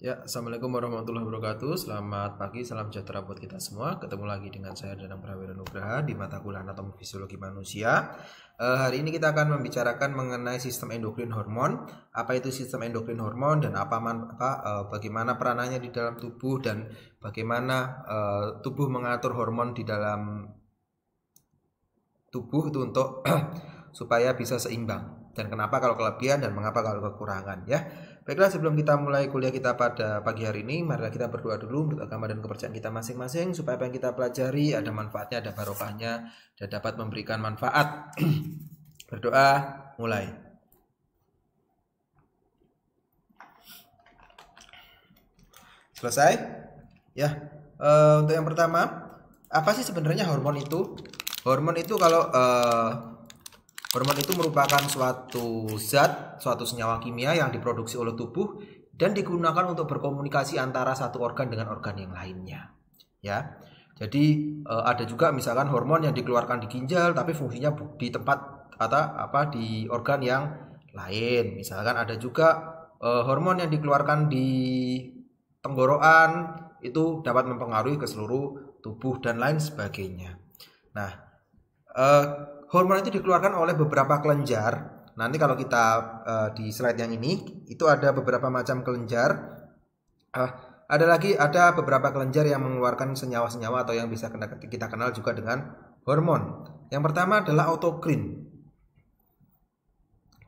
Ya, Assalamualaikum warahmatullahi wabarakatuh. Selamat pagi, salam sejahtera buat kita semua. Ketemu lagi dengan saya Danang Prawira Nugraha di mata kuliah Anatomi Fisiologi Manusia. Hari ini kita akan membicarakan mengenai sistem endokrin hormon. Apa itu sistem endokrin hormon dan bagaimana peranannya di dalam tubuh dan bagaimana tubuh mengatur hormon di dalam tubuh itu untuk supaya bisa seimbang. Dan kenapa kalau kelebihan dan mengapa kalau kekurangan ya. Baiklah, sebelum kita mulai kuliah kita pada pagi hari ini, mari kita berdoa dulu menurut agama dan kepercayaan kita masing-masing supaya apa yang kita pelajari ada manfaatnya, ada barokahnya dan dapat memberikan manfaat. Berdoa, mulai. Selesai? Ya. Untuk yang pertama, apa sih sebenarnya hormon itu? Hormon itu hormon itu merupakan suatu zat, suatu senyawa kimia yang diproduksi oleh tubuh dan digunakan untuk berkomunikasi antara satu organ dengan organ yang lainnya. Ya. Jadi ada juga misalkan hormon yang dikeluarkan di ginjal tapi fungsinya di tempat di organ yang lain. Misalkan ada juga hormon yang dikeluarkan di tenggorokan itu dapat mempengaruhi ke seluruh tubuh dan lain sebagainya. Nah, hormon itu dikeluarkan oleh beberapa kelenjar. Nanti kalau kita di slide yang ini itu ada beberapa macam kelenjar. Ada beberapa kelenjar yang mengeluarkan senyawa-senyawa atau yang bisa kita kenal juga dengan hormon. Yang pertama adalah autokrin.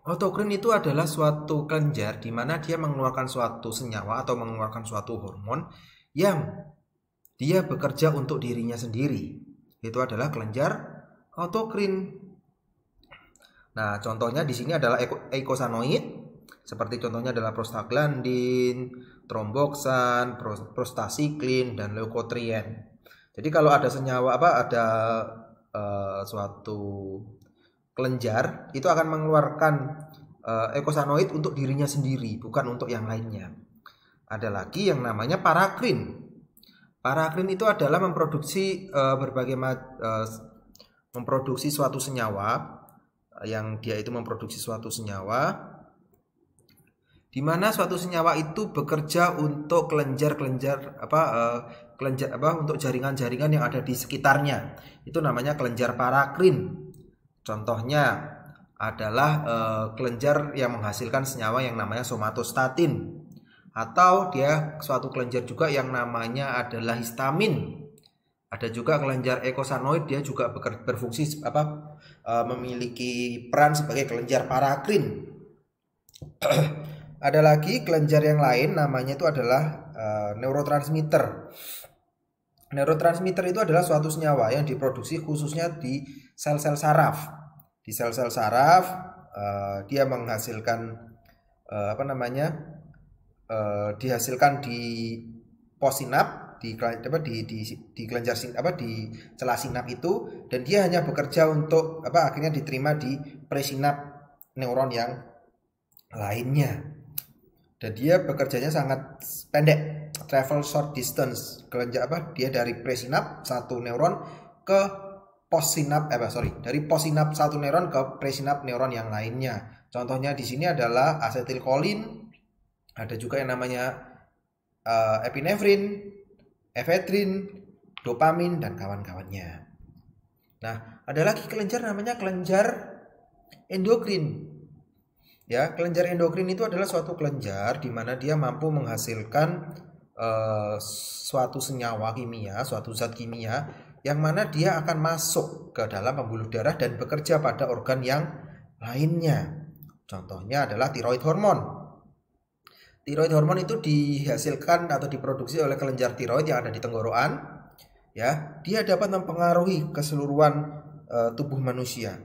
Autokrin itu adalah suatu kelenjar di mana dia mengeluarkan suatu senyawa atau mengeluarkan suatu hormon yang dia bekerja untuk dirinya sendiri. Itu adalah kelenjar autokrin. Nah, contohnya di sini adalah eikosanoid, seperti contohnya adalah prostaglandin, tromboksan, prostasiklin, dan leukotrien. Jadi kalau ada senyawa suatu kelenjar itu akan mengeluarkan eikosanoid untuk dirinya sendiri, bukan untuk yang lainnya. Ada lagi yang namanya parakrin. Parakrin itu adalah memproduksi memproduksi suatu senyawa yang dia itu memproduksi suatu senyawa di mana suatu senyawa itu bekerja untuk untuk jaringan-jaringan yang ada di sekitarnya. Itu namanya kelenjar parakrin. Contohnya adalah kelenjar yang menghasilkan senyawa yang namanya somatostatin, atau dia suatu kelenjar juga yang namanya adalah histamin. Ada juga kelenjar eikosanoid, dia juga berfungsi memiliki peran sebagai kelenjar parakrin. Ada lagi kelenjar yang lain namanya itu adalah neurotransmitter. Neurotransmitter itu adalah suatu senyawa yang diproduksi khususnya di sel-sel saraf. Di sel-sel saraf dia menghasilkan dihasilkan di possinap, di kelenjar di celah sinap itu, dan dia hanya bekerja untuk akhirnya diterima di presinap neuron yang lainnya. Dan dia bekerjanya sangat pendek, travel short distance. Dia dari presinap satu neuron ke postsinap dari postsinap satu neuron ke presinap neuron yang lainnya. Contohnya di sini adalah asetilkolin, ada juga yang namanya epinefrin, efedrin, dopamin, dan kawan-kawannya. Nah, ada lagi kelenjar namanya kelenjar endokrin. Ya, kelenjar endokrin itu adalah suatu kelenjar di mana dia mampu menghasilkan suatu senyawa kimia, suatu zat kimia yang mana dia akan masuk ke dalam pembuluh darah dan bekerja pada organ yang lainnya. Contohnya adalah tiroid hormon. Tiroid hormon itu dihasilkan atau diproduksi oleh kelenjar tiroid yang ada di tenggorokan. Ya, dia dapat mempengaruhi keseluruhan tubuh manusia.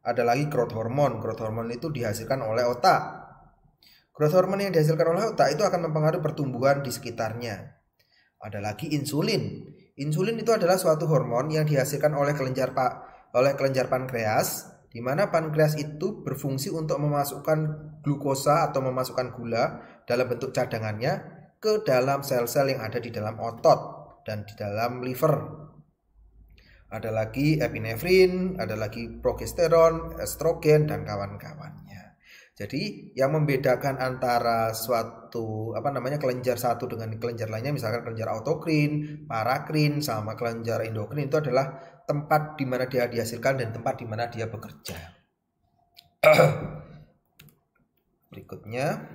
Ada lagi growth hormone. Growth hormone itu dihasilkan oleh otak. Growth hormone yang dihasilkan oleh otak itu akan mempengaruhi pertumbuhan di sekitarnya. Ada lagi insulin. Insulin itu adalah suatu hormon yang dihasilkan oleh kelenjar pankreas, di mana pankreas itu berfungsi untuk memasukkan glukosa atau memasukkan gula dalam bentuk cadangannya ke dalam sel-sel yang ada di dalam otot dan di dalam liver. Ada lagi epinefrin, ada lagi progesteron, estrogen, dan kawan-kawannya. Jadi yang membedakan antara suatu kelenjar satu dengan kelenjar lainnya, misalkan kelenjar autokrin, parakrin, sama kelenjar endokrin, itu adalah tempat di mana dia dihasilkan dan tempat di mana dia bekerja. Berikutnya.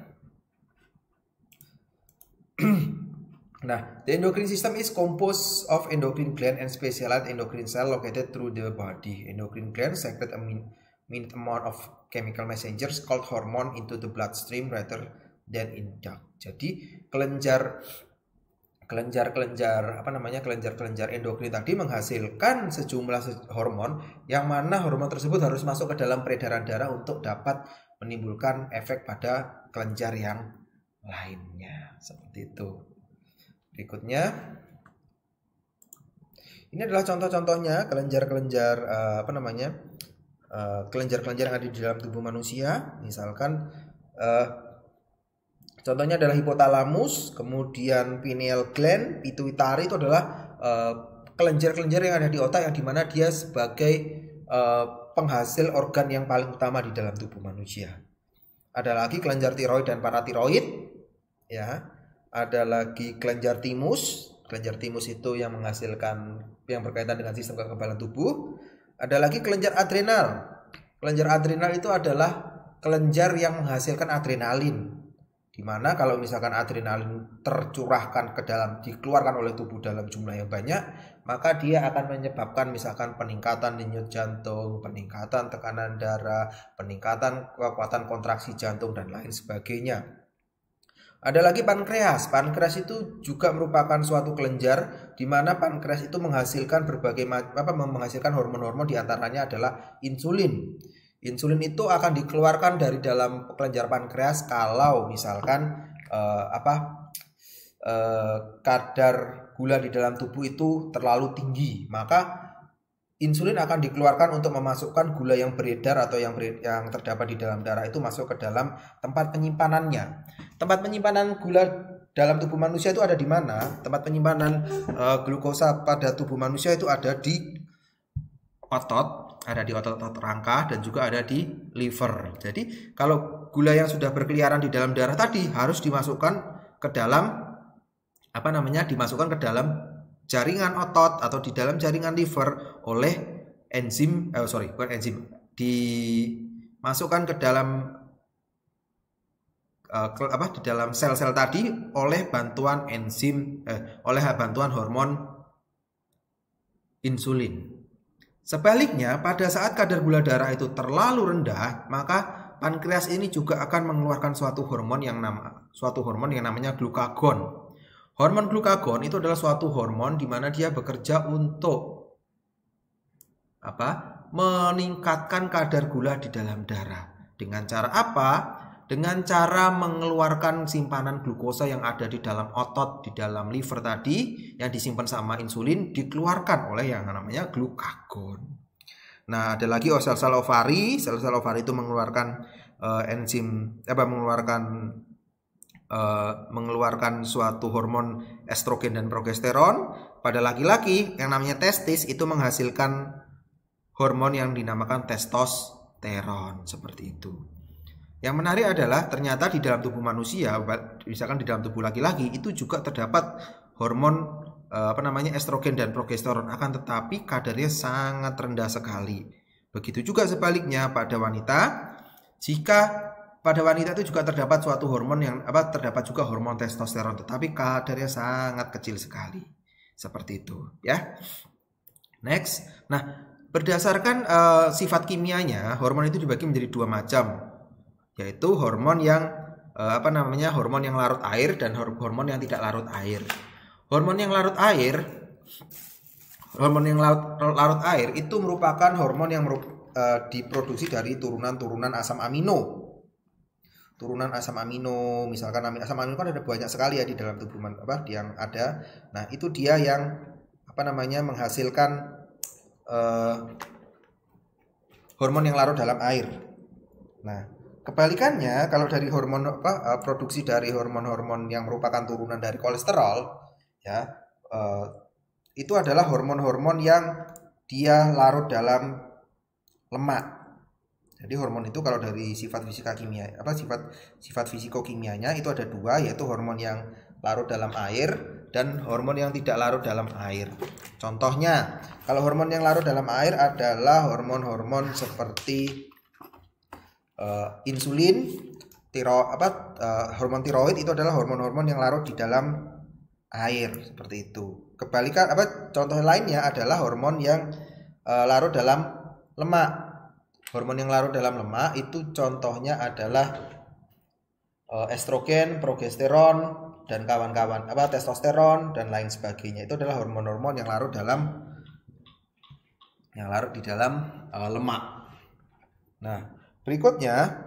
Nah, the endocrine system is composed of endocrine gland and specialized endocrine cell located through the body. Endocrine gland secrete a minute amount of chemical messengers called hormone into the bloodstream rather than in duct. Jadi kelenjar endokrin tadi menghasilkan sejumlah hormon, yang mana hormon tersebut harus masuk ke dalam peredaran darah untuk dapat menimbulkan efek pada kelenjar yang lainnya. Seperti itu. Berikutnya, ini adalah contoh-contohnya kelenjar-kelenjar kelenjar-kelenjar yang ada di dalam tubuh manusia. Misalkan contohnya adalah hipotalamus, kemudian pineal gland, pituitari, itu adalah kelenjar-kelenjar yang ada di otak, yang dimana dia sebagai penghasil organ yang paling utama di dalam tubuh manusia. Ada lagi kelenjar tiroid dan paratiroid, ya. Ada lagi kelenjar timus. Kelenjar timus itu yang menghasilkan, yang berkaitan dengan sistem kekebalan tubuh. Ada lagi kelenjar adrenal. Kelenjar adrenal itu adalah kelenjar yang menghasilkan adrenalin. Dimana kalau misalkan adrenalin tercurahkan ke dalam, dikeluarkan oleh tubuh dalam jumlah yang banyak, maka dia akan menyebabkan misalkan peningkatan denyut jantung, peningkatan tekanan darah, peningkatan kekuatan kontraksi jantung, dan lain sebagainya. Ada lagi pankreas. Pankreas itu juga merupakan suatu kelenjar di mana pankreas itu menghasilkan menghasilkan hormon-hormon, diantaranya adalah insulin. Insulin itu akan dikeluarkan dari dalam kelenjar pankreas kalau misalkan kadar gula di dalam tubuh itu terlalu tinggi, maka insulin akan dikeluarkan untuk memasukkan gula yang beredar atau yang terdapat di dalam darah itu masuk ke dalam tempat penyimpanannya. Tempat penyimpanan gula dalam tubuh manusia itu ada di mana? Tempat penyimpanan glukosa pada tubuh manusia itu ada di otot, ada di otot-otot rangka, dan juga ada di liver. Jadi kalau gula yang sudah berkeliaran di dalam darah tadi harus dimasukkan ke dalam dimasukkan ke dalam jaringan otot atau di dalam jaringan liver oleh dimasukkan ke dalam di dalam sel-sel tadi oleh bantuan bantuan hormon insulin. Sebaliknya, pada saat kadar gula darah itu terlalu rendah, maka pankreas ini juga akan mengeluarkan suatu hormon yang namanya glukagon. Hormon glukagon itu adalah suatu hormon di mana dia bekerja untuk meningkatkan kadar gula di dalam darah. Dengan cara apa? Dengan cara mengeluarkan simpanan glukosa yang ada di dalam otot, di dalam liver tadi, yang disimpan sama insulin, dikeluarkan oleh yang namanya glukagon. Nah, ada lagi sel-sel ovari. Sel-sel ovari itu mengeluarkan mengeluarkan suatu hormon estrogen dan progesteron. Pada laki-laki yang namanya testis itu menghasilkan hormon yang dinamakan testosteron, seperti itu. Yang menarik adalah ternyata di dalam tubuh manusia, misalkan di dalam tubuh laki-laki itu juga terdapat hormon estrogen dan progesteron, akan tetapi kadarnya sangat rendah sekali. Begitu juga sebaliknya pada wanita. Jika pada wanita itu juga terdapat suatu hormon terdapat juga hormon testosteron, tetapi kadarnya sangat kecil sekali. Seperti itu, ya. Next. Nah, berdasarkan sifat kimianya, hormon itu dibagi menjadi dua macam, yaitu hormon yang hormon yang larut air dan hormon yang tidak larut air. Hormon yang larut air itu merupakan hormon yang diproduksi dari turunan asam amino. Turunan asam amino, misalkan asam amino kan ada banyak sekali ya di dalam tubuh yang ada. Nah, itu dia yang menghasilkan hormon yang larut dalam air. Nah, kebalikannya kalau dari hormon produksi dari hormon-hormon yang merupakan turunan dari kolesterol, ya, itu adalah hormon-hormon yang dia larut dalam lemak. Jadi hormon itu kalau dari sifat fisika kimia sifat fisikokimianya itu ada dua, yaitu hormon yang larut dalam air dan hormon yang tidak larut dalam air. Contohnya, kalau hormon yang larut dalam air adalah hormon-hormon seperti insulin, hormon tiroid itu adalah hormon-hormon yang larut di dalam air seperti itu. Kebalikan contoh lainnya adalah hormon yang larut dalam lemak. Hormon yang larut dalam lemak itu contohnya adalah estrogen, progesteron dan kawan-kawan, testosteron dan lain sebagainya. Itu adalah hormon-hormon yang larut di dalam lemak. Nah, berikutnya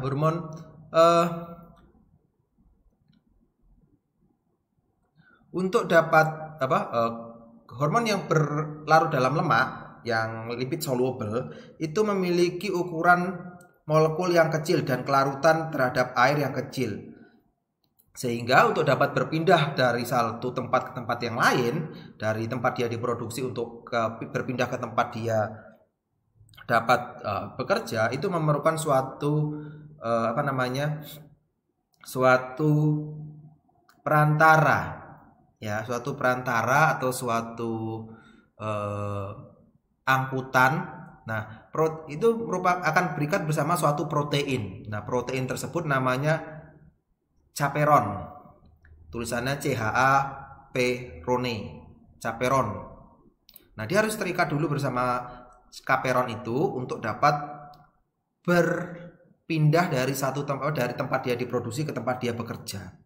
hormon untuk dapat hormon yang berlarut dalam lemak yang lipid soluble itu memiliki ukuran molekul yang kecil dan kelarutan terhadap air yang kecil. Sehingga untuk dapat berpindah dari satu tempat ke tempat yang lain, dari tempat dia diproduksi untuk berpindah ke tempat dia dapat bekerja, itu memerlukan suatu suatu perantara, ya, suatu perantara atau suatu angkutan. Nah, itu akan berikat bersama suatu protein. Nah, protein tersebut namanya chaperon. Tulisannya CHAPERONE, chaperon. Nah, dia harus terikat dulu bersama chaperon itu untuk dapat berpindah dari dari tempat dia diproduksi ke tempat dia bekerja.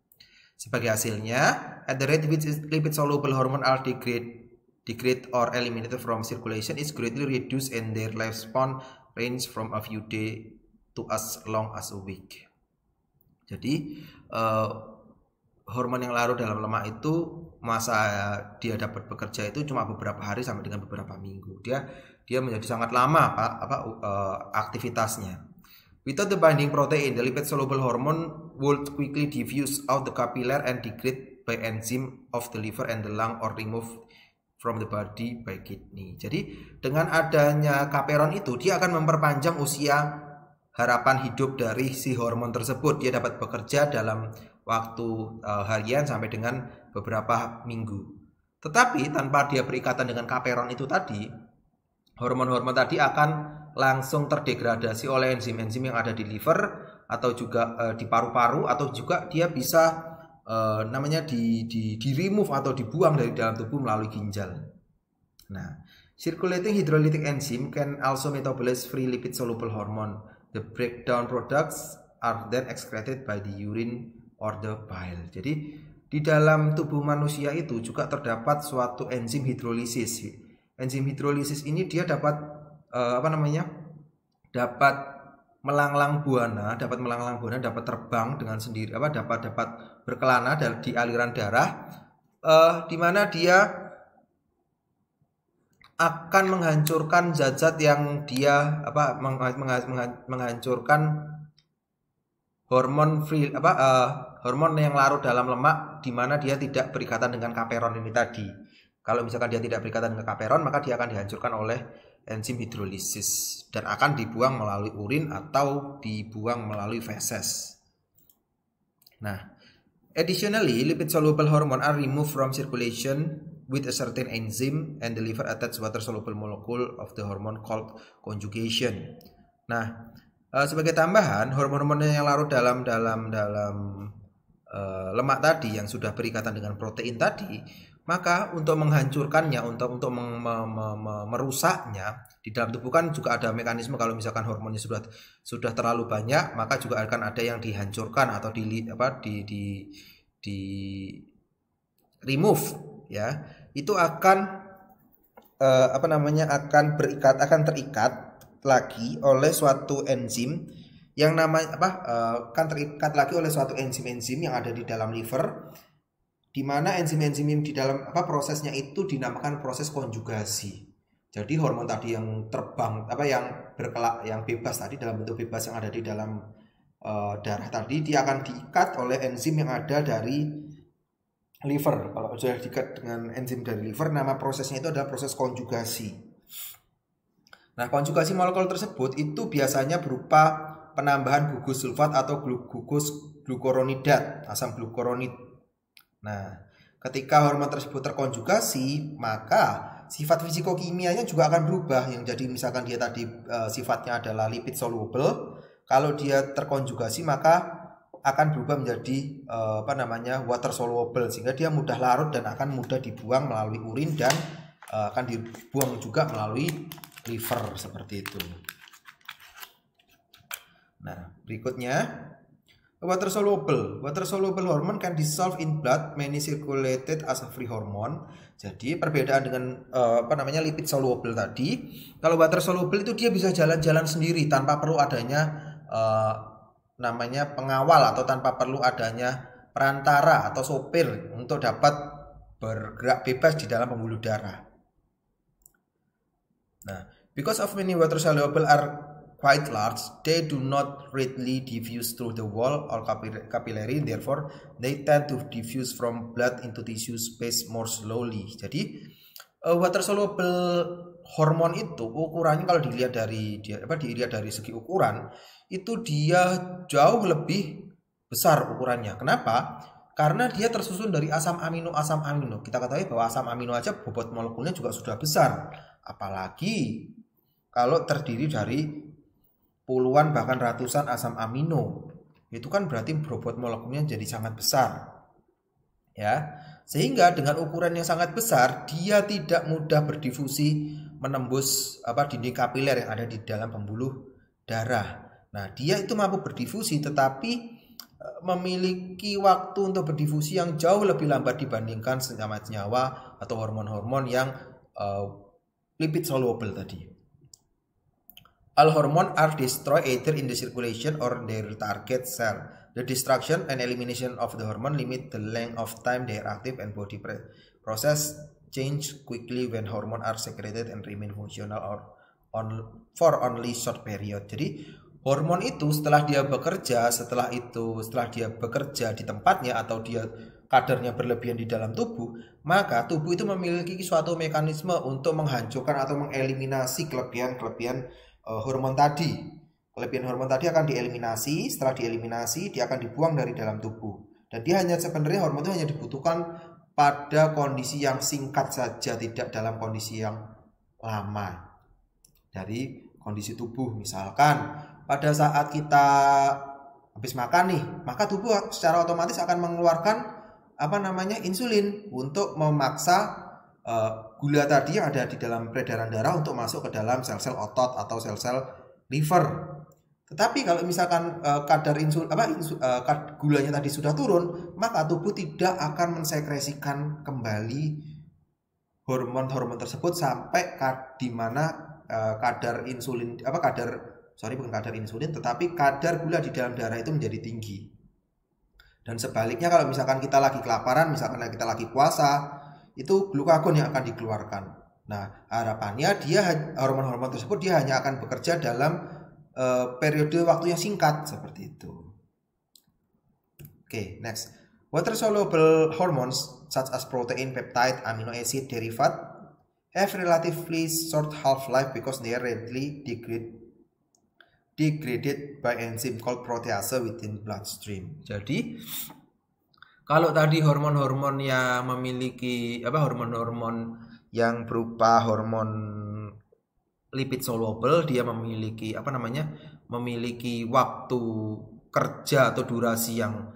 Sebagai hasilnya, at the rate which lipid soluble hormone are degrade or eliminated from circulation is greatly reduced and their lifespan range from a few days to as long as a week. Jadi hormon yang larut dalam lemak itu masa dia dapat bekerja itu cuma beberapa hari sampai dengan beberapa minggu. Dia menjadi sangat lama aktivitasnya. Without the binding protein, the lipid soluble hormone would quickly diffuse out the capillary and degrade by enzyme of the liver and the lung or remove from the body by kidney. Jadi dengan adanya chaperon itu dia akan memperpanjang usia harapan hidup dari si hormon tersebut. Dia dapat bekerja dalam waktu harian sampai dengan beberapa minggu. Tetapi tanpa dia berikatan dengan chaperon itu tadi, hormon-hormon tadi akan langsung terdegradasi oleh enzim-enzim yang ada di liver atau juga di paru-paru, atau juga dia bisa di remove atau dibuang dari dalam tubuh melalui ginjal. Nah, circulating hydrolytic enzyme can also metabolize free lipid soluble hormone. The breakdown products are then excreted by the urine or the bile. Jadi di dalam tubuh manusia itu juga terdapat suatu enzim hidrolisis. Enzim hidrolisis ini dia dapat dapat melanglang buana, dapat terbang dengan sendiri, dapat berkelana di aliran darah, di mana dia akan menghancurkan zat-zat yang dia menghancurkan hormon hormon yang larut dalam lemak, di mana dia tidak berikatan dengan chaperon ini tadi. Kalau misalkan dia tidak berikatan dengan chaperon, maka dia akan dihancurkan oleh enzim hidrolisis dan akan dibuang melalui urin atau dibuang melalui feses. Nah, additionally, lipid soluble hormone are removed from circulation with a certain enzyme and the liver attach water soluble molecule of the hormone called conjugation. Nah, sebagai tambahan, hormon-hormon yang larut dalam lemak tadi yang sudah berikatan dengan protein tadi, maka untuk menghancurkannya, untuk merusaknya di dalam tubuh kan juga ada mekanisme. Kalau misalkan hormonnya sudah terlalu banyak, maka juga akan ada yang dihancurkan atau di remove, ya. Itu akan akan terikat lagi oleh suatu enzim yang akan terikat lagi oleh suatu enzim-enzim yang ada di dalam liver, di mana enzim-enzim di dalam prosesnya itu dinamakan proses konjugasi. Jadi hormon tadi yang terbang yang bebas tadi, dalam bentuk bebas yang ada di dalam darah tadi, dia akan diikat oleh enzim yang ada dari liver. Kalau sudah diikat dengan enzim dari liver, nama prosesnya itu adalah proses konjugasi. Nah, konjugasi molekul tersebut itu biasanya berupa penambahan gugus sulfat atau gugus glukuronidat, asam glukuronid. Nah, ketika hormon tersebut terkonjugasi, maka sifat fisikokimianya juga akan berubah. Yang jadi misalkan dia tadi sifatnya adalah lipid soluble, kalau dia terkonjugasi maka akan berubah menjadi water soluble, sehingga dia mudah larut dan akan mudah dibuang melalui urin dan akan dibuang juga melalui liver seperti itu. Nah, berikutnya water soluble hormone can dissolve in blood, many circulated as a free hormone. Jadi perbedaan dengan lipid soluble tadi, kalau water soluble itu dia bisa jalan-jalan sendiri tanpa perlu adanya pengawal atau tanpa perlu adanya perantara atau sopir untuk dapat bergerak bebas di dalam pembuluh darah. Nah, because of many water soluble are quite large, they do not readily diffuse through the wall or capillary, therefore they tend to diffuse from blood into tissue space more slowly. Jadi water soluble hormon itu ukurannya kalau dilihat dari segi ukuran itu dia jauh lebih besar ukurannya. Kenapa? Karena dia tersusun dari asam amino. Kita ketahui bahwa asam amino aja bobot molekulnya juga sudah besar. Apalagi kalau terdiri dari puluhan bahkan ratusan asam amino. Itu kan berarti bobot molekulnya jadi sangat besar. Ya. Sehingga dengan ukuran yang sangat besar, dia tidak mudah berdifusi menembus dinding kapiler yang ada di dalam pembuluh darah. Nah, dia itu mampu berdifusi tetapi memiliki waktu untuk berdifusi yang jauh lebih lambat dibandingkan senyawa-senyawa atau hormon-hormon yang lipid soluble tadi. All hormones are destroyed either in the circulation or their target cell. The destruction and elimination of the hormone limit the length of time they are active, and body process change quickly when hormones are secreted and remain functional for only short period. Jadi hormon itu setelah dia bekerja di tempatnya atau dia kadarnya berlebihan di dalam tubuh, maka tubuh itu memiliki suatu mekanisme untuk menghancurkan atau mengeliminasi kelebihan hormon tadi. Kelebihan hormon tadi akan dieliminasi. Setelah dieliminasi, dia akan dibuang dari dalam tubuh. Dan hormon itu hanya dibutuhkan pada kondisi yang singkat saja, tidak dalam kondisi yang lama. Dari kondisi tubuh, misalkan pada saat kita habis makan nih, maka tubuh secara otomatis akan mengeluarkan insulin untuk memaksa gula tadi yang ada di dalam peredaran darah untuk masuk ke dalam sel-sel otot atau sel-sel liver. Tetapi kalau misalkan kadar gulanya tadi sudah turun, maka tubuh tidak akan mensekresikan kembali hormon-hormon tersebut sampai di mana kadar gula di dalam darah itu menjadi tinggi. Dan sebaliknya kalau misalkan kita lagi kelaparan, misalkan kita lagi puasa, itu glukagon yang akan dikeluarkan. Nah, harapannya hormon-hormon tersebut dia hanya akan bekerja dalam periode waktu yang singkat seperti itu. Oke, next. Water soluble hormones such as protein, peptide, amino acid derivative have relatively short half-life because they are readily degraded by enzyme called protease within bloodstream. Jadi kalau tadi hormon-hormon yang memiliki hormon-hormon yang berupa hormon lipid soluble, dia memiliki memiliki waktu kerja atau durasi yang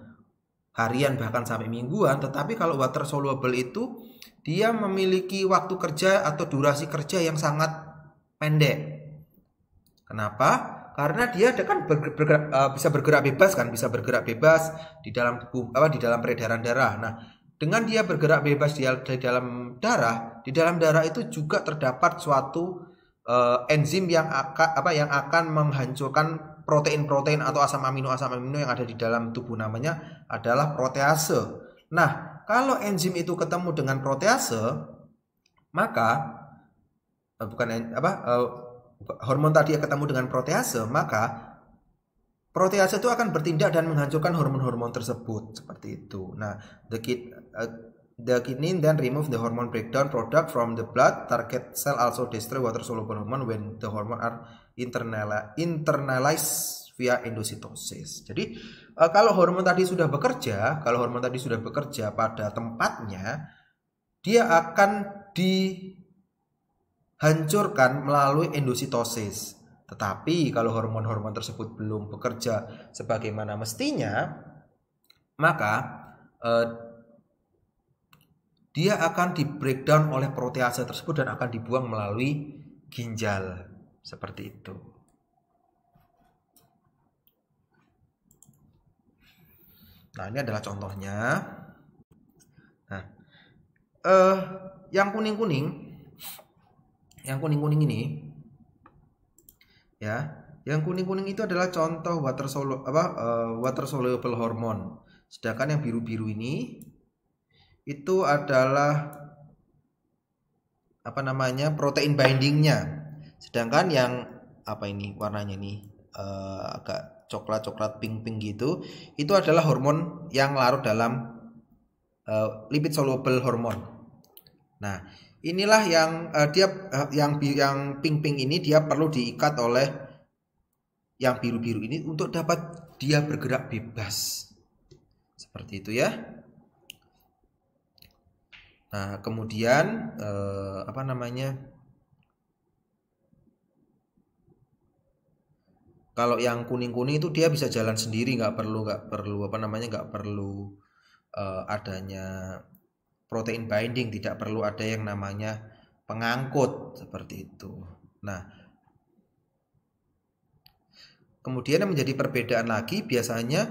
harian bahkan sampai mingguan. Tetapi kalau water soluble itu dia memiliki waktu kerja atau durasi kerja yang sangat pendek. Kenapa? Karena dia kan bisa bergerak bebas di dalam tubuh di dalam peredaran darah. Nah, dengan dia bergerak bebas di dalam darah itu juga terdapat suatu enzim yang akan menghancurkan protein-protein atau asam amino yang ada di dalam tubuh, namanya adalah protease. Nah, kalau enzim itu ketemu dengan protease, maka hormon tadi yang ketemu dengan protease, maka protease itu akan bertindak dan menghancurkan hormon-hormon tersebut seperti itu. Nah, the kidney then remove the hormone breakdown product from the blood. Target cell also destroy water soluble hormone when the hormone are internalized via endocytosis. Jadi kalau hormon tadi sudah bekerja, pada tempatnya, dia akan dihancurkan melalui endositosis. Tetapi kalau hormon-hormon tersebut belum bekerja sebagaimana mestinya, maka dia akan di breakdown oleh protease tersebut dan akan dibuang melalui ginjal. Seperti itu. Nah, ini adalah contohnya. Nah, yang kuning-kuning ini, ya, yang kuning-kuning itu adalah contoh water soluble hormone. Sedangkan yang biru-biru ini itu adalah protein bindingnya. Sedangkan yang warnanya ini agak coklat pink gitu, itu adalah hormon yang larut dalam lipid soluble hormone. Nah, inilah yang pink ini dia perlu diikat oleh yang biru-biru ini untuk dapat dia bergerak bebas. Seperti itu ya. Nah, kemudian kalau yang kuning-kuning itu dia bisa jalan sendiri, nggak perlu adanya protein binding, tidak perlu ada yang namanya pengangkut seperti itu. Nah, kemudian yang menjadi perbedaan lagi, biasanya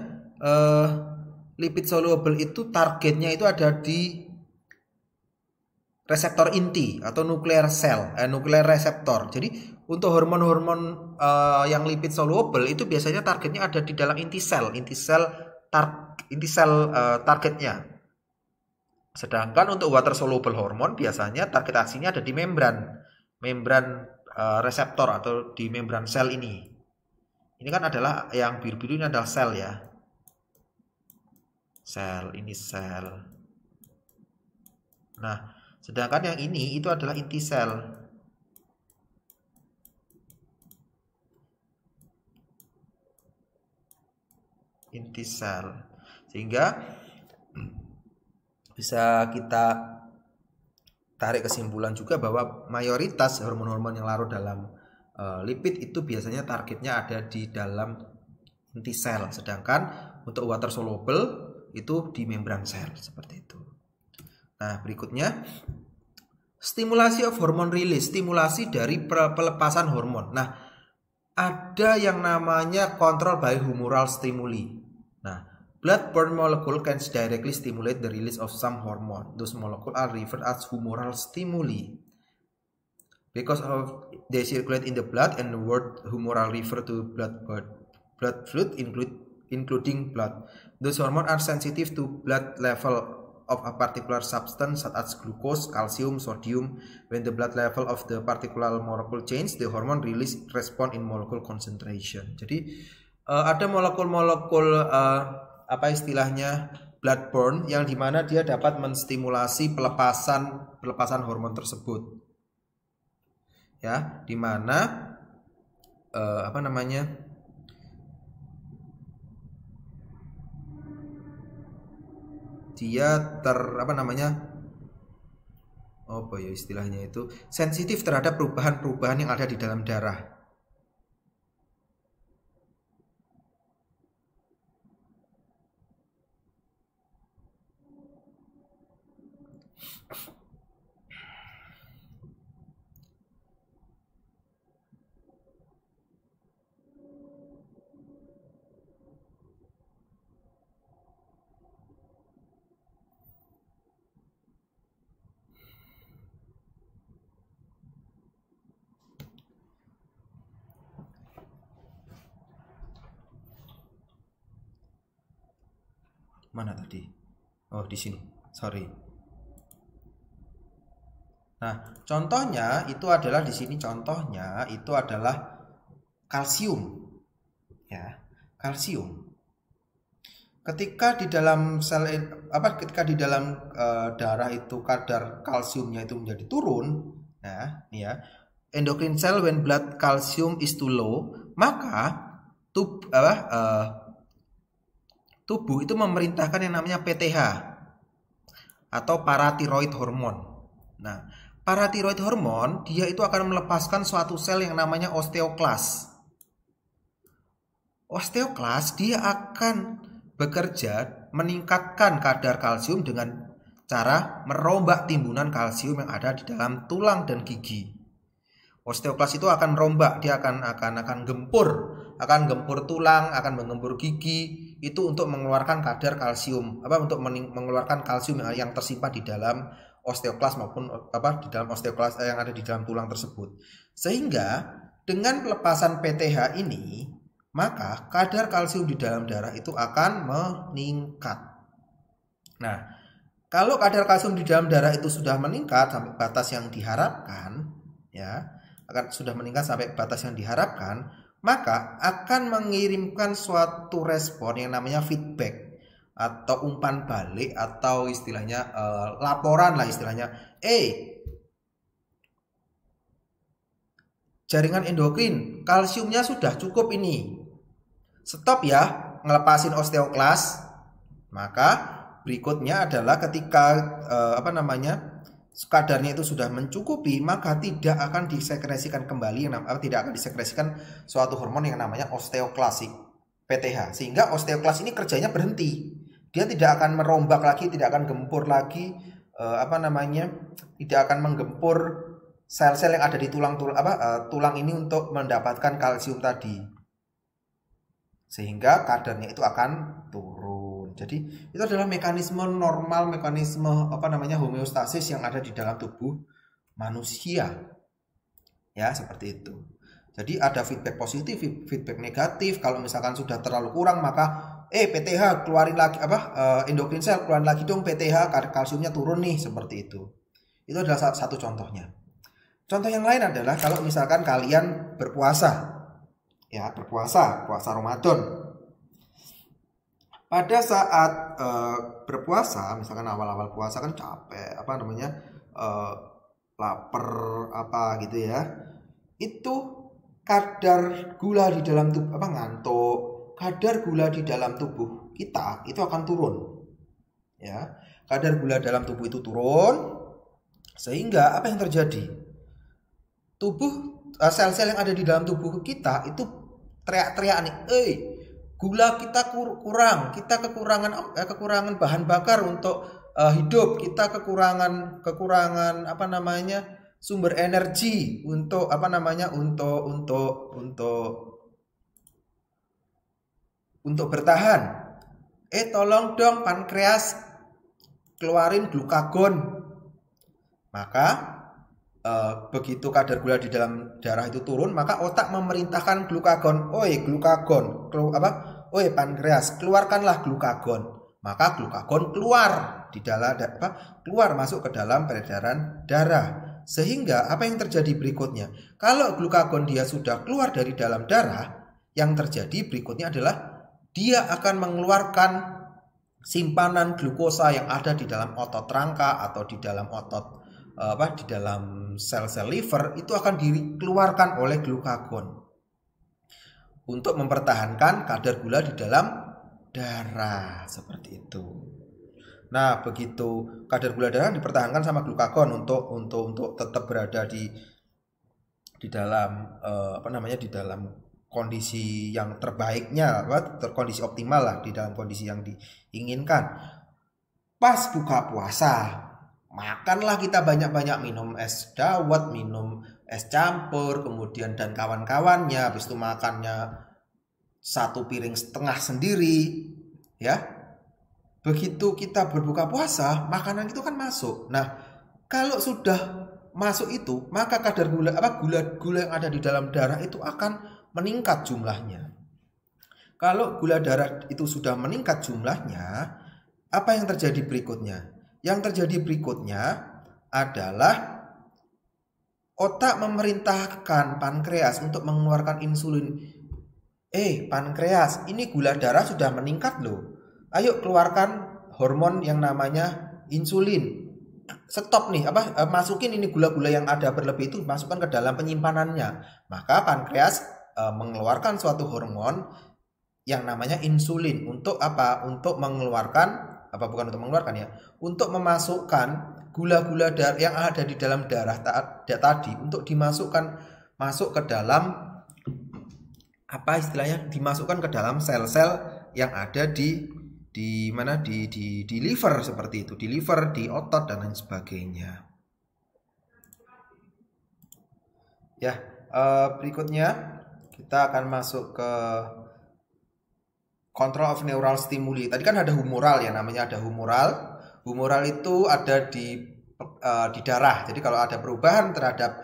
lipid soluble itu targetnya itu ada di reseptor inti atau nuklear reseptor. Jadi untuk hormon-hormon yang lipid soluble itu biasanya targetnya ada di dalam inti sel targetnya. Sedangkan untuk water soluble hormone biasanya target aksinya ada di membran reseptor atau di membran sel ini. Ini kan adalah yang biru-biru ini adalah sel ya. Ini sel. Nah, sedangkan yang ini itu adalah inti sel. Sehingga bisa kita tarik kesimpulan juga bahwa mayoritas hormon-hormon yang larut dalam lipid itu biasanya targetnya ada di dalam inti sel. Sedangkan untuk water soluble itu di membran sel seperti itu. Nah, berikutnya stimulasi of hormone release, stimulasi dari pelepasan hormon. Nah, ada yang namanya control by humoral stimuli. Nah, blood-borne molecule can directly stimulate the release of some hormone. Those molecules are referred as humoral stimuli. Because of they circulate in the blood, and the word humoral refer to blood fluid including blood. Those hormones are sensitive to blood level of a particular substance such as glucose, calcium, sodium. When the blood level of the particular molecule change, the hormone release respond in molecule concentration. Jadi ada molekul-molekul istilahnya blood-borne yang dimana dia dapat menstimulasi pelepasan hormon tersebut. Ya, dimana dia istilahnya itu sensitif terhadap perubahan-perubahan yang ada di dalam darah. Mana tadi? Oh, di sini. Sorry. Nah, contohnya itu adalah di sini, contohnya itu adalah kalsium. Ya. kalsium. Ketika di dalam ketika di dalam darah itu kadar kalsiumnya itu menjadi turun, nah ini ya, endocrine cell when blood calcium is too low, maka tubuh itu memerintahkan yang namanya PTH atau paratiroid hormone. Nah, paratiroid hormone dia itu akan melepaskan suatu sel yang namanya osteoklas. Osteoklas dia akan bekerja meningkatkan kadar kalsium dengan cara merombak timbunan kalsium yang ada di dalam tulang dan gigi. Osteoklas itu akan merombak, dia akan gempur tulang, akan menggempur gigi itu untuk mengeluarkan kadar kalsium, untuk mengeluarkan kalsium yang tersimpan di dalam osteoklas maupun di dalam osteoklas yang ada di dalam tulang tersebut. Sehingga dengan pelepasan PTH ini, maka kadar kalsium di dalam darah itu akan meningkat. Nah, kalau kadar kalsium di dalam darah itu sudah meningkat sampai batas yang diharapkan, ya, sudah meningkat sampai batas yang diharapkan, maka akan mengirimkan suatu respon yang namanya feedback atau umpan balik atau istilahnya laporan lah istilahnya. Jaringan endokrin, kalsiumnya sudah cukup ini. Stop ya, ngelepasin osteoklas. Maka berikutnya adalah ketika kadarnya itu sudah mencukupi, maka tidak akan disekresikan kembali tidak akan disekresikan suatu hormon yang namanya osteoklasik PTH, sehingga osteoklas ini kerjanya berhenti. Dia tidak akan merombak lagi, tidak akan gempur lagi tidak akan menggempur sel-sel yang ada di tulang ini untuk mendapatkan kalsium tadi, sehingga kadarnya itu akan turun. Jadi itu adalah mekanisme normal, mekanisme homeostasis yang ada di dalam tubuh manusia. Ya, seperti itu. Jadi ada feedback positif, feedback negatif. Kalau misalkan sudah terlalu kurang, maka PTH keluarin lagi endokrin sel keluarin lagi dong PTH, kalsiumnya turun nih, seperti itu. Itu adalah satu contohnya. Contoh yang lain adalah kalau misalkan kalian berpuasa. Ya, puasa Ramadan. Pada saat berpuasa, misalkan awal-awal puasa kan capek, lapar gitu ya. Itu kadar gula di dalam tubuh ngantuk, kadar gula di dalam tubuh kita itu akan turun. Ya, kadar gula dalam tubuh itu turun, sehingga apa yang terjadi? Sel-sel yang ada di dalam tubuh kita itu teriak-teriak nih, gula kita kurang, kita kekurangan bahan bakar untuk hidup, kita kekurangan sumber energi untuk untuk bertahan. Tolong dong pankreas keluarin glukagon. Maka begitu kadar gula di dalam darah itu turun, maka otak memerintahkan glukagon, pankreas keluarkanlah glukagon. Maka glukagon keluar masuk ke dalam peredaran darah. Sehingga apa yang terjadi berikutnya? Kalau glukagon dia sudah keluar dari dalam darah, yang terjadi berikutnya adalah dia akan mengeluarkan simpanan glukosa yang ada di dalam otot rangka atau di dalam di dalam sel-sel liver, itu akan dikeluarkan oleh glukagon untuk mempertahankan kadar gula di dalam darah, seperti itu. Nah, begitu kadar gula darah dipertahankan sama glukagon untuk tetap berada di dalam di dalam kondisi yang terbaiknya, kondisi optimal lah, di dalam kondisi yang diinginkan. Pas buka puasa, makanlah kita banyak-banyak, minum es dawet, minum es campur, kemudian dan kawan-kawannya. Habis itu makannya 1,5 piring sendiri, ya. Begitu kita berbuka puasa, makanan itu kan masuk. Nah, kalau sudah masuk itu, maka kadar gula yang ada di dalam darah itu akan meningkat jumlahnya. Kalau gula darah itu sudah meningkat jumlahnya, apa yang terjadi berikutnya? Yang terjadi berikutnya adalah otak memerintahkan pankreas untuk mengeluarkan insulin. pankreas, ini gula darah sudah meningkat loh. Ayo keluarkan hormon yang namanya insulin. Stop nih, masukin ini gula-gula yang ada berlebih itu masukkan ke dalam penyimpanannya. Maka pankreas mengeluarkan suatu hormon yang namanya insulin untuk apa? Untuk mengeluarkan bukan untuk mengeluarkan ya, untuk memasukkan gula-gula yang ada di dalam darah tadi untuk masuk ke dalam dimasukkan ke dalam sel-sel yang ada di mana di liver seperti itu, di liver, di otot dan lain sebagainya. Ya, berikutnya kita akan masuk ke control of neural stimuli. Tadi kan ada humoral ya, namanya ada humoral. Humoral itu ada di darah. Jadi kalau ada perubahan terhadap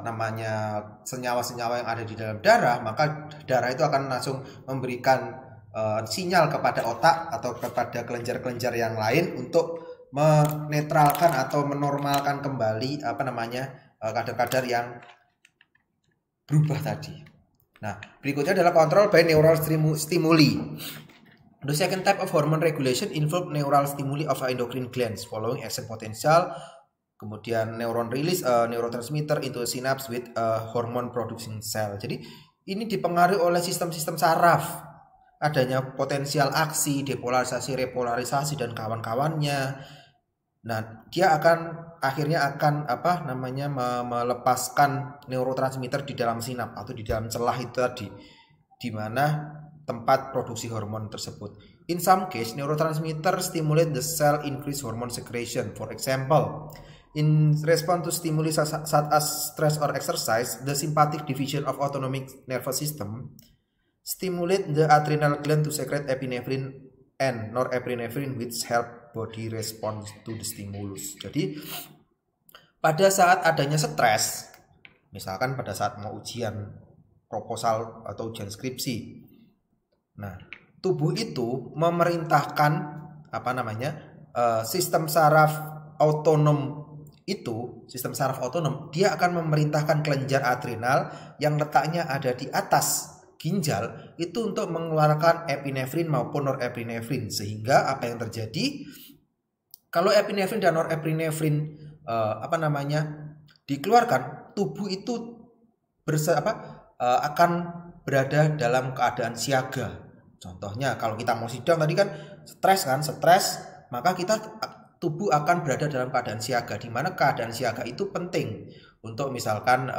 namanya senyawa-senyawa yang ada di dalam darah, maka darah itu akan langsung memberikan sinyal kepada otak atau kepada kelenjar-kelenjar yang lain untuk menetralkan atau menormalkan kembali kadar-kadar yang berubah tadi. Nah, berikutnya adalah control by neural stimuli. The second type of hormone regulation involve neural stimuli of endocrine glands following action potential. Kemudian neuron release neurotransmitter into synapse with hormone producing cell. Jadi ini dipengaruhi oleh sistem-sistem saraf, adanya potensial aksi, depolarisasi, repolarisasi dan kawan-kawannya. Nah, dia akhirnya akan melepaskan neurotransmitter di dalam sinap atau di dalam celah itu tadi, di mana tempat produksi hormon tersebut. In some case, neurotransmitter stimulate the cell increase hormone secretion. For example, in response to stimuli such as stress or exercise, the sympathetic division of autonomic nervous system stimulate the adrenal gland to secrete epinephrine and norepinephrine which help body response to the stimulus. Jadi pada saat adanya stres, misalkan pada saat mau ujian proposal atau ujian skripsi, nah tubuh itu memerintahkan sistem saraf otonom dia akan memerintahkan kelenjar adrenal yang letaknya ada di atas ginjal itu untuk mengeluarkan epinefrin maupun norepinefrin, sehingga apa yang terjadi kalau epinefrin dan norepinefrin dikeluarkan, tubuh itu akan berada dalam keadaan siaga. Contohnya kalau kita mau sidang tadi kan stres, maka tubuh akan berada dalam keadaan siaga, di mana keadaan siaga itu penting untuk misalkan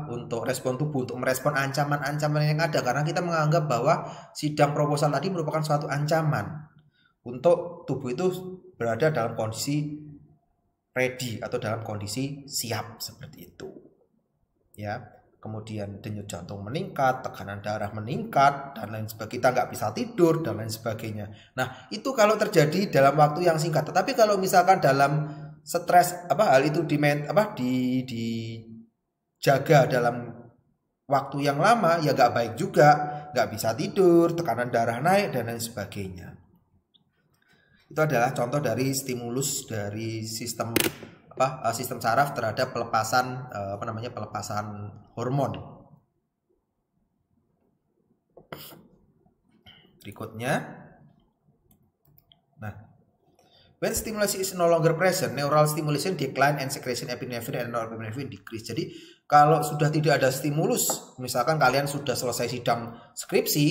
untuk respon tubuh, untuk merespon ancaman-ancaman yang ada, karena kita menganggap bahwa sidang proposal tadi merupakan suatu ancaman untuk tubuh itu berada dalam kondisi ready atau dalam kondisi siap seperti itu. Ya. Kemudian denyut jantung meningkat, tekanan darah meningkat, dan lain sebagainya, kita nggak bisa tidur, dan lain sebagainya. Nah, itu kalau terjadi dalam waktu yang singkat. Tetapi kalau misalkan dalam stres, hal itu dijaga dalam waktu yang lama, ya nggak baik juga, nggak bisa tidur, tekanan darah naik, dan lain sebagainya. Itu adalah contoh dari stimulus dari sistem saraf terhadap pelepasan hormon. Berikutnya, when stimulus is no longer present, neural stimulation decline and secretion epinephrine and norepinephrine decrease. Jadi kalau sudah tidak ada stimulus, misalkan kalian sudah selesai sidang skripsi,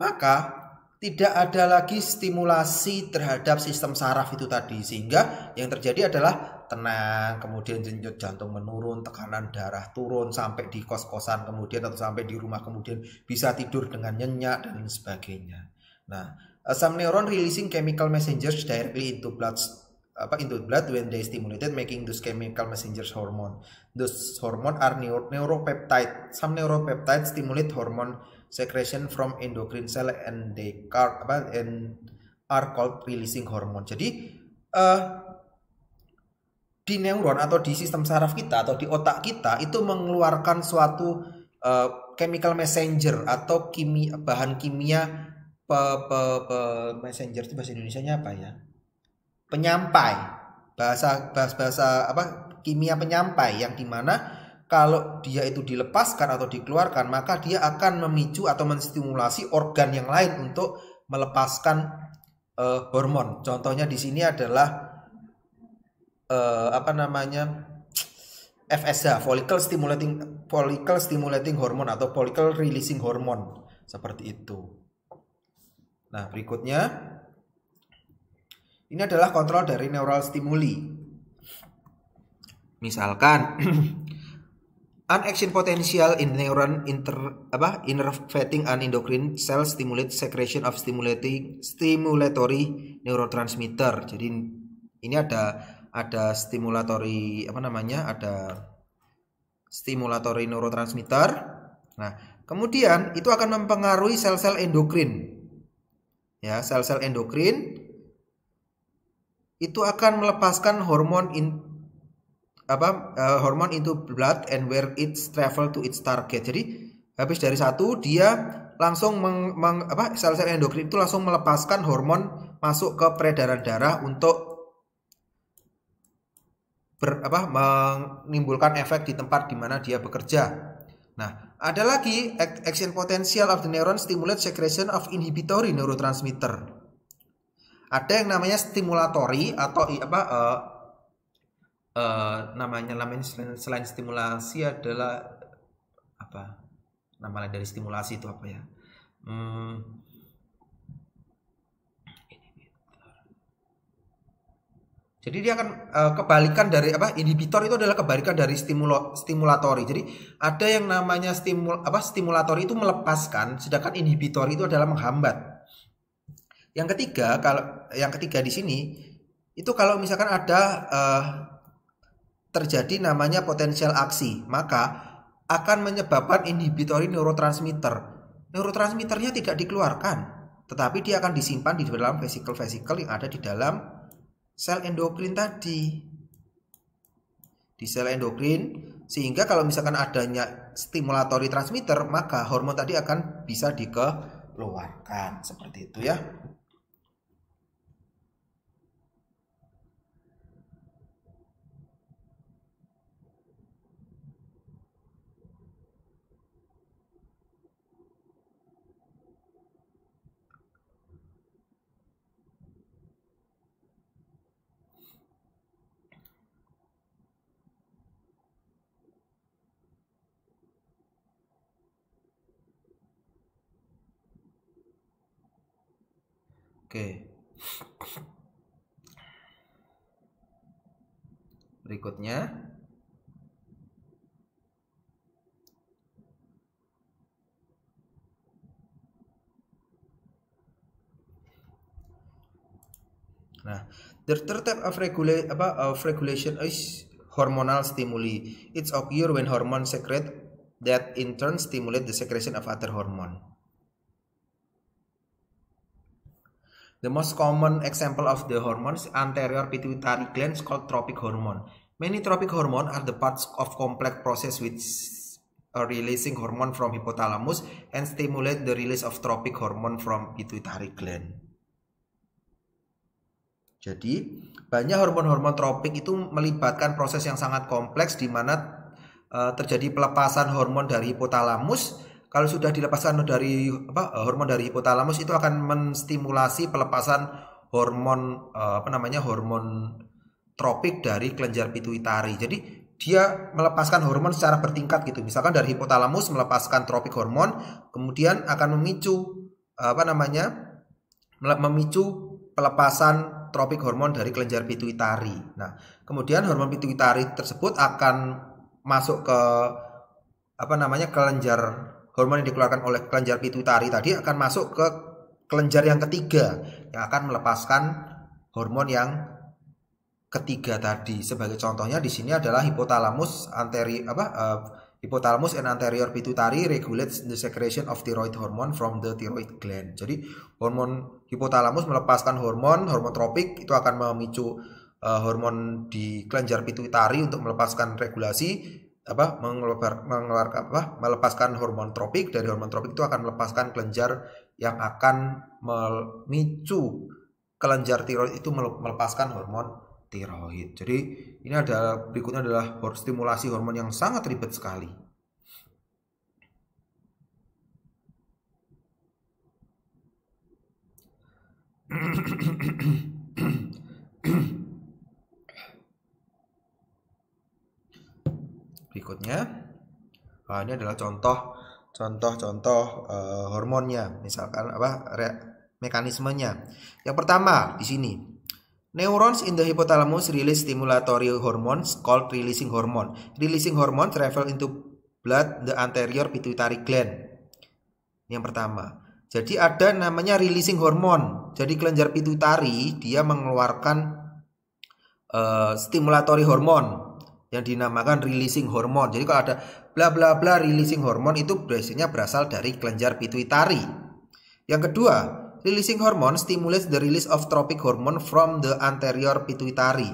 maka tidak ada lagi stimulasi terhadap sistem saraf itu tadi, sehingga yang terjadi adalah tenang, kemudian denyut jantung menurun, tekanan darah turun, sampai di kos-kosan kemudian atau sampai di rumah kemudian bisa tidur dengan nyenyak dan lain sebagainya. Nah, some neuron releasing chemical messengers directly into blood when they stimulated, making those chemical messengers hormone. Those hormone are neuropeptide. Some neuropeptides stimulate hormone secretion from endocrine cell and they are called releasing hormone. Jadi di neuron atau di sistem saraf kita atau di otak kita itu mengeluarkan suatu chemical messenger atau bahan kimia messenger itu bahasa Indonesianya apa ya? Penyampai. Bahasa kimia penyampai, yang dimana kalau dia itu dilepaskan atau dikeluarkan, maka dia akan memicu atau menstimulasi organ yang lain untuk melepaskan hormon. Contohnya di sini adalah FSH, follicle stimulating hormone atau follicle releasing hormone, seperti itu. Nah, berikutnya ini adalah kontrol dari neural stimuli. Misalkan action potential in neuron innervating an endocrine cell stimulate secretion of stimulatory neurotransmitter. Jadi ini ada stimulatory ada stimulatory neurotransmitter. Nah, kemudian itu akan mempengaruhi sel-sel endokrin. Ya, sel-sel endokrin itu akan melepaskan hormon into blood and where it travel to its target. Jadi habis dari satu dia langsung sel-sel endokrin itu langsung melepaskan hormon masuk ke peredaran darah untuk menimbulkan efek di tempat di mana dia bekerja. Nah, ada lagi action potential of the neuron stimulate secretion of inhibitory neurotransmitter. Ada yang namanya stimulatory atau namanya selain stimulasi adalah apa? Nama lain dari stimulasi itu apa ya? Jadi dia akan kebalikan dari inhibitor itu adalah kebalikan dari stimulatori. Jadi ada yang namanya stimulatori itu melepaskan, sedangkan inhibitor itu adalah menghambat. Yang ketiga di sini itu kalau misalkan ada terjadi namanya potensial aksi, maka akan menyebabkan inhibitory neurotransmitter. Neurotransmitternya tidak dikeluarkan, tetapi dia akan disimpan di dalam vesikel-vesikel yang ada di dalam sel endokrin tadi, di sel endokrin, sehingga kalau misalkan adanya stimulatory transmitter, maka hormon tadi akan bisa dikeluarkan, seperti itu ya. Oke. Berikutnya the third type of regulation is hormonal stimuli. It's occur when hormones secrete that in turn stimulate the secretion of other hormone. The most common example of the hormones anterior pituitary glands called tropic hormone. Many tropic hormone are the parts of complex process which are releasing hormone from hypothalamus and stimulate the release of tropic hormone from pituitary gland. Jadi banyak hormon-hormon tropik itu melibatkan proses yang sangat kompleks di mana terjadi pelepasan hormon dari hipotalamus. Kalau sudah dilepaskan dari hormon dari hipotalamus itu akan menstimulasi pelepasan hormon hormon tropik dari kelenjar pituitari. Jadi dia melepaskan hormon secara bertingkat gitu. Misalkan dari hipotalamus melepaskan tropik hormon, kemudian akan memicu memicu pelepasan tropik hormon dari kelenjar pituitari. Nah, kemudian hormon pituitari tersebut akan masuk ke kelenjar. Hormon yang dikeluarkan oleh kelenjar pituitari tadi akan masuk ke kelenjar yang ketiga yang akan melepaskan hormon yang ketiga tadi. Sebagai contohnya di sini adalah hypothalamus and anterior pituitary regulates the secretion of thyroid hormone from the thyroid gland. Jadi hormon hipotalamus melepaskan hormon tropik itu akan memicu hormon di kelenjar pituitari untuk melepaskan regulasi melepaskan hormon tropik. Dari hormon tropik itu akan melepaskan kelenjar yang akan memicu kelenjar tiroid itu melepaskan hormon tiroid. Jadi ini adalah berikutnya adalah stimulasi hormon yang sangat ribet sekali. Berikutnya, ini adalah contoh hormonnya, misalkan mekanismenya. Yang pertama di sini, neurons in the hypothalamus release stimulatory hormones called releasing hormone. Releasing hormone travel into blood the anterior pituitary gland. Yang pertama. Jadi ada namanya releasing hormone. Jadi kelenjar pituitari dia mengeluarkan stimulatory hormone yang dinamakan releasing hormone. Jadi kalau ada bla bla bla releasing hormone itu biasanya berasal dari kelenjar pituitari. Yang kedua, releasing hormone stimulates the release of tropic hormone from the anterior pituitary.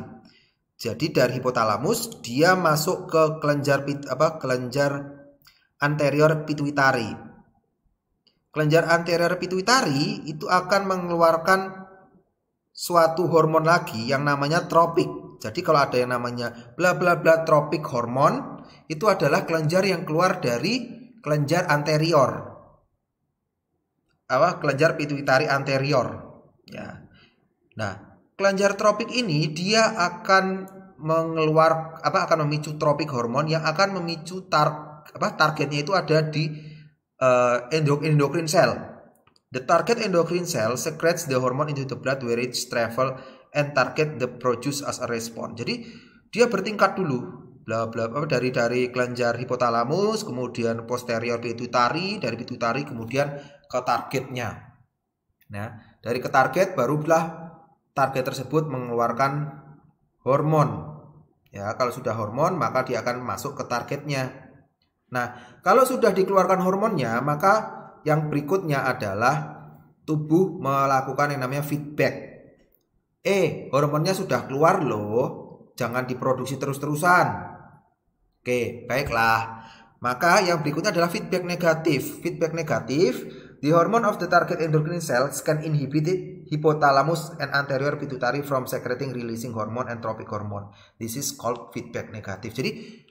Jadi dari hipotalamus dia masuk ke kelenjar anterior pituitary. Kelenjar anterior pituitari itu akan mengeluarkan suatu hormon lagi yang namanya tropik. Jadi kalau ada yang namanya bla bla bla tropik hormon, itu adalah kelenjar yang keluar dari kelenjar anterior. Kelenjar pituitari anterior. Ya. Nah, kelenjar tropik ini dia akan akan memicu tropik hormon yang akan memicu targetnya itu ada di endocrine cell. The target endocrine cell secretes the hormone into the blood where it travel and target the produce as a response. Jadi dia bertingkat dulu, bla bla dari kelenjar hipotalamus, kemudian posterior pituitari, dari pituitari kemudian ke targetnya. Nah, dari ke target barulah target tersebut mengeluarkan hormon. Ya, kalau sudah hormon maka dia akan masuk ke targetnya. Nah, kalau sudah dikeluarkan hormonnya, maka yang berikutnya adalah tubuh melakukan yang namanya feedback. Hormonnya sudah keluar loh, jangan diproduksi terus-terusan. Oke, baiklah. Maka yang berikutnya adalah feedback negatif. Feedback negatif, the hormone of the target endocrine cells can inhibit hypothalamus and anterior pituitary from secreting releasing hormone and tropic hormone. This is called feedback negatif. Jadi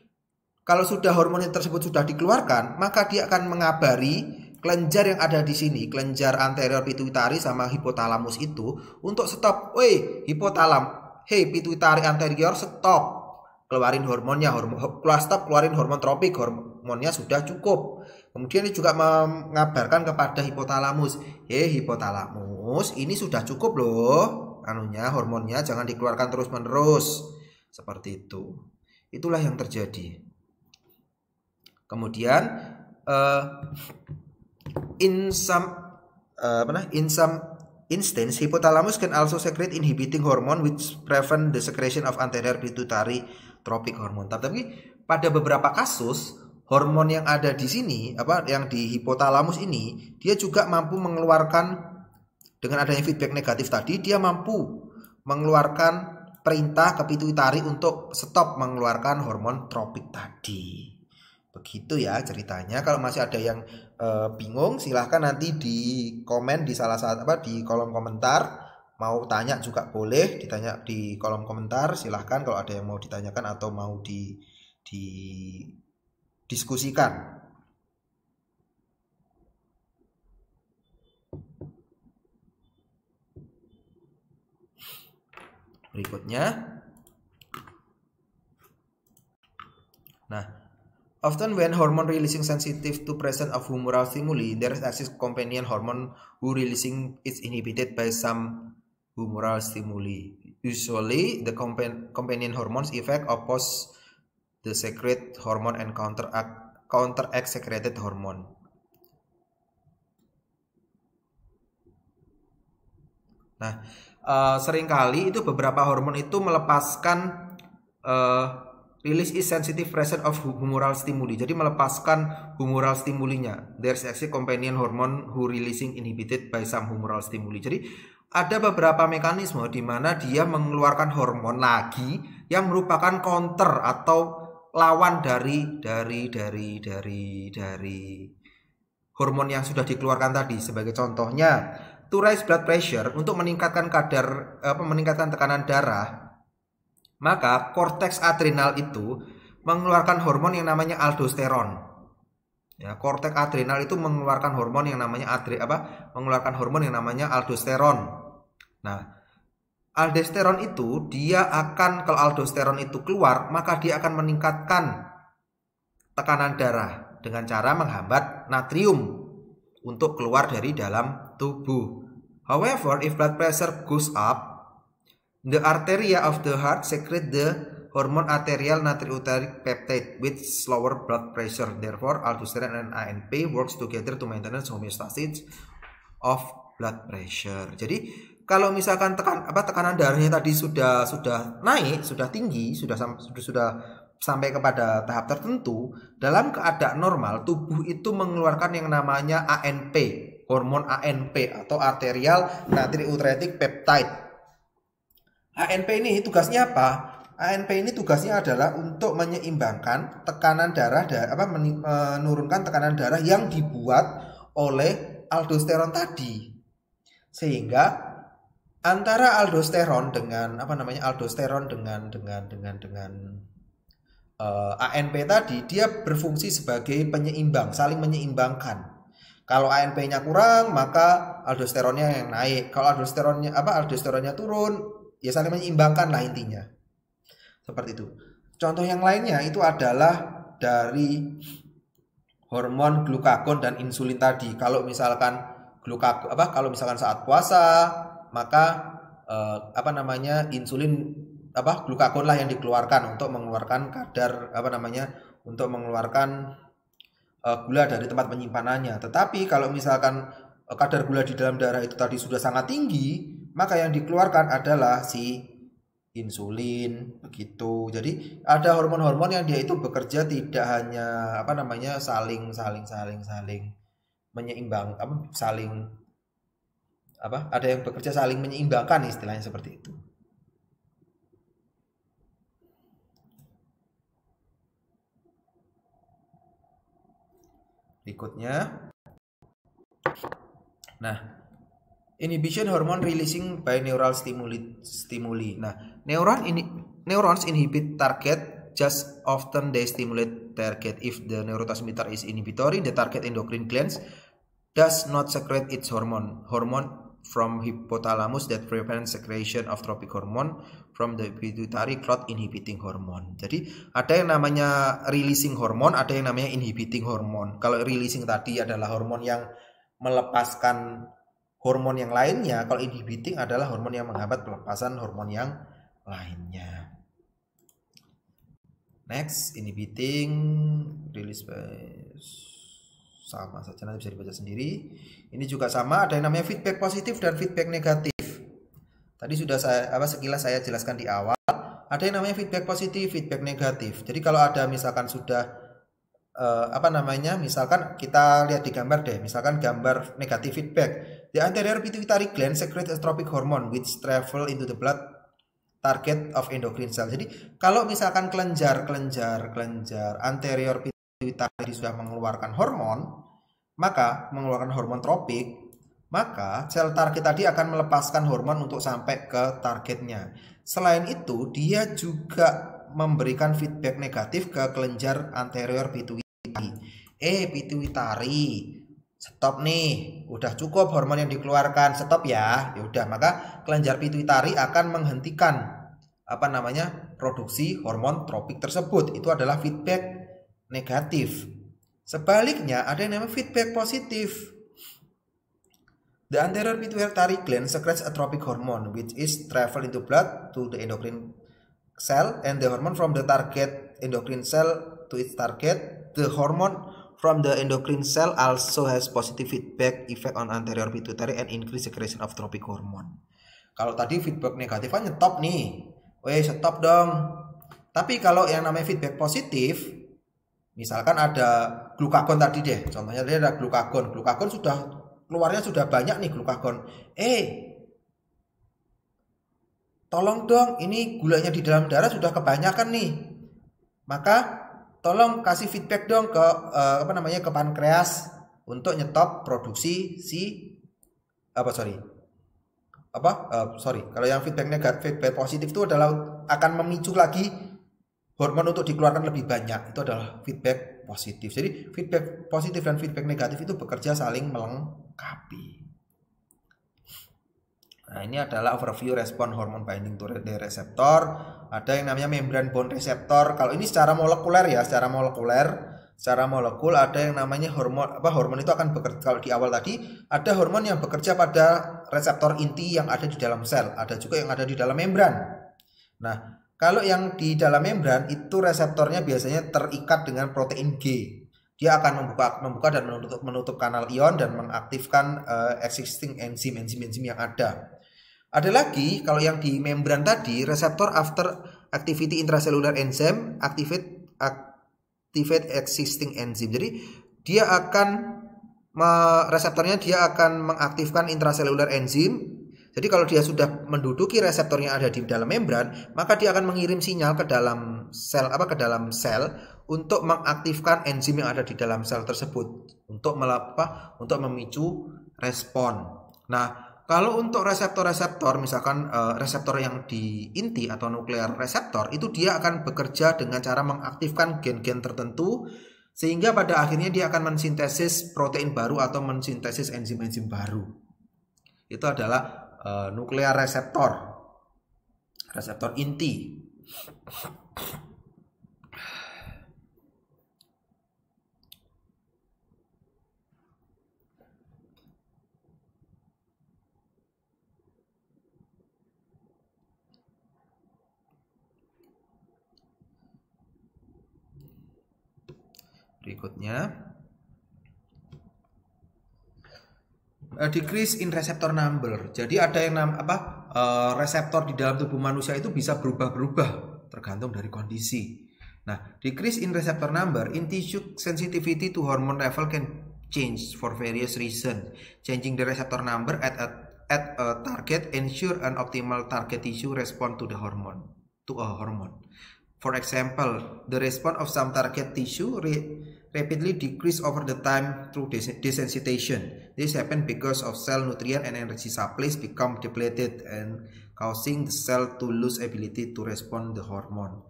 kalau sudah hormon tersebut sudah dikeluarkan, maka dia akan mengabari kelenjar yang ada di sini, kelenjar anterior pituitari sama hipotalamus itu untuk stop. Pituitari anterior stop, keluarin hormonnya, keluarin hormon tropik, hormonnya sudah cukup. Kemudian dia juga mengabarkan kepada hipotalamus, hipotalamus ini sudah cukup loh, hormonnya jangan dikeluarkan terus-menerus. Seperti itu. Itulah yang terjadi. Kemudian in some instance hypothalamus can also secrete inhibiting hormone which prevent the secretion of anterior pituitary tropic hormone. Tapi pada beberapa kasus hormon yang ada di sini yang di hipotalamus ini dia juga mampu mengeluarkan, dengan adanya feedback negatif tadi, dia mampu mengeluarkan perintah ke pituitari untuk stop mengeluarkan hormon tropik tadi. Begitu ya ceritanya. Kalau masih ada yang bingung, silahkan nanti di komen di di kolom komentar. Mau tanya juga boleh ditanya di kolom komentar. Silahkan kalau ada yang mau ditanyakan atau mau didiskusikan. Berikutnya, often when hormone releasing sensitive to presence of humoral stimuli, there is axis companion hormone who releasing is inhibited by some humoral stimuli. Usually, the companion hormones effect oppose the secrete hormone and counteract secreted hormone. Nah, seringkali itu beberapa hormon itu melepaskan release is sensitive presence of humoral stimuli. Jadi melepaskan humoral stimulinya. There's actually companion hormone who releasing inhibited by some humoral stimuli. Jadi ada beberapa mekanisme di mana dia mengeluarkan hormon lagi yang merupakan counter atau lawan dari hormon yang sudah dikeluarkan tadi. Sebagai contohnya, to raise blood pressure, untuk meningkatkan meningkatkan tekanan darah. maka korteks adrenal itu mengeluarkan hormon yang namanya aldosteron. Ya, korteks adrenal itu mengeluarkan hormon yang namanya mengeluarkan hormon yang namanya aldosteron. Nah, aldosteron itu kalau aldosteron itu keluar, maka dia akan meningkatkan tekanan darah dengan cara menghambat natrium untuk keluar dari dalam tubuh. However, if blood pressure goes up, the arteria of the heart secrete the hormone arterial natriuretic peptide with slower blood pressure. Therefore, aldosterone and ANP works together to maintain homeostasis of blood pressure. Jadi, kalau misalkan tekanan darahnya tadi sudah naik, sudah tinggi, sudah sampai kepada tahap tertentu, dalam keadaan normal tubuh itu mengeluarkan yang namanya ANP, hormon ANP atau arterial natriuretic peptide. ANP ini tugasnya apa? ANP ini tugasnya adalah untuk menyeimbangkan tekanan darah, menurunkan tekanan darah yang dibuat oleh aldosteron tadi. Sehingga antara aldosteron dengan ANP tadi, dia berfungsi sebagai penyeimbang, saling menyeimbangkan. Kalau ANP-nya kurang, maka aldosteronnya yang naik. Kalau aldosteronnya turun, ya saling menyeimbangkan lah intinya. Seperti itu. Contoh yang lainnya itu adalah dari hormon glukagon dan insulin tadi. Kalau misalkan saat puasa, maka insulin glukagon lah yang dikeluarkan untuk mengeluarkan gula dari tempat penyimpanannya. Tetapi kalau misalkan kadar gula di dalam darah itu tadi sudah sangat tinggi, maka yang dikeluarkan adalah si insulin, begitu. Jadi ada hormon-hormon yang dia itu bekerja tidak hanya saling menyeimbang, ada yang bekerja saling menyeimbangkan, istilahnya seperti itu. Berikutnya, nah, inhibition hormone releasing by neural stimuli. Nah, neurons inhibit target just often they stimulate target. If the neurotransmitter is inhibitory, the target endocrine glands does not secrete its hormone from hypothalamus that prevents secretion of trophic hormone from the pituitary clot inhibiting hormone. Jadi ada yang namanya releasing hormone, ada yang namanya inhibiting hormone. Kalau releasing tadi adalah hormon yang melepaskan hormon yang lainnya, kalau inhibiting adalah hormon yang menghambat pelepasan hormon yang lainnya. Next, inhibiting release sama saja, nanti bisa dibaca sendiri. Ini juga sama, ada yang namanya feedback positif dan feedback negatif. Tadi sudah sekilas saya jelaskan di awal. Ada yang namanya feedback positif, feedback negatif. Jadi kalau ada misalkan misalkan kita lihat di gambar deh, misalkan gambar negatif feedback. The anterior pituitary gland secretes a trophic hormone which travel into the blood target of endocrine cell. Jadi kalau misalkan kelenjar anterior pituitary sudah mengeluarkan hormon, maka mengeluarkan hormon tropik, maka sel target tadi akan melepaskan hormon untuk sampai ke targetnya. Selain itu, dia juga memberikan feedback negatif ke kelenjar anterior pituitary. Pituitary, stop nih, udah cukup hormon yang dikeluarkan, stop ya. Ya udah, maka kelenjar pituitary akan menghentikan produksi hormon tropik tersebut. Itu adalah feedback negatif. Sebaliknya ada yang namanya feedback positif. The anterior pituitary gland secretes a trophic hormone which is travel into blood to the endocrine cell, and the hormone from the target endocrine cell to its target. The hormone from the endocrine cell also has positive feedback effect on anterior pituitary and increase secretion of trophic hormone. Kalau tadi feedback negatif kan nyetop nih, stop dong. Tapi kalau yang namanya feedback positif, misalkan ada glukagon tadi deh, contohnya dia ada glukagon keluarnya sudah banyak nih glukagon. Tolong dong, ini gulanya di dalam darah sudah kebanyakan nih. Maka tolong kasih feedback dong ke ke pankreas untuk nyetop produksi kalau yang feedback negatif, feedback positif itu adalah akan memicu lagi hormon untuk dikeluarkan lebih banyak. Itu adalah feedback positif. Jadi feedback positif dan feedback negatif itu bekerja saling melengkapi. Nah, ini adalah overview respon hormon binding to the receptor. Ada yang namanya membrane bound receptor. Kalau ini secara molekuler ya, secara molekul ada yang namanya hormon itu akan bekerja. Kalau di awal tadi ada hormon yang bekerja pada reseptor inti yang ada di dalam sel, ada juga yang ada di dalam membran. Nah, kalau yang di dalam membran itu reseptornya biasanya terikat dengan protein G. Dia akan membuka dan menutup kanal ion dan mengaktifkan existing enzim yang ada. Ada lagi kalau yang di membran tadi, reseptor after activity intracellular enzyme activate existing enzyme. Jadi dia akan reseptornya mengaktifkan intracellular enzyme. Jadi kalau dia sudah menduduki reseptornya ada di dalam membran, maka dia akan mengirim sinyal ke dalam sel untuk mengaktifkan enzim yang ada di dalam sel tersebut untuk memicu respon. Nah, kalau untuk reseptor-reseptor, misalkan reseptor yang di inti atau nuklear reseptor, itu dia akan bekerja dengan cara mengaktifkan gen-gen tertentu, sehingga pada akhirnya dia akan mensintesis protein baru atau mensintesis enzim-enzim baru. Itu adalah nuklear reseptor inti. Berikutnya, decrease in receptor number. Jadi ada yang reseptor di dalam tubuh manusia itu bisa berubah-berubah tergantung dari kondisi. Nah, decrease in receptor number in tissue sensitivity to hormone level can change for various reasons. Changing the receptor number at a target ensure an optimal target tissue respond to a hormone. For example, the response of some target tissue rapidly decrease over the time through desensitization. This happens because of cell nutrient and energy supplies become depleted and causing the cell to lose ability to respond the hormone.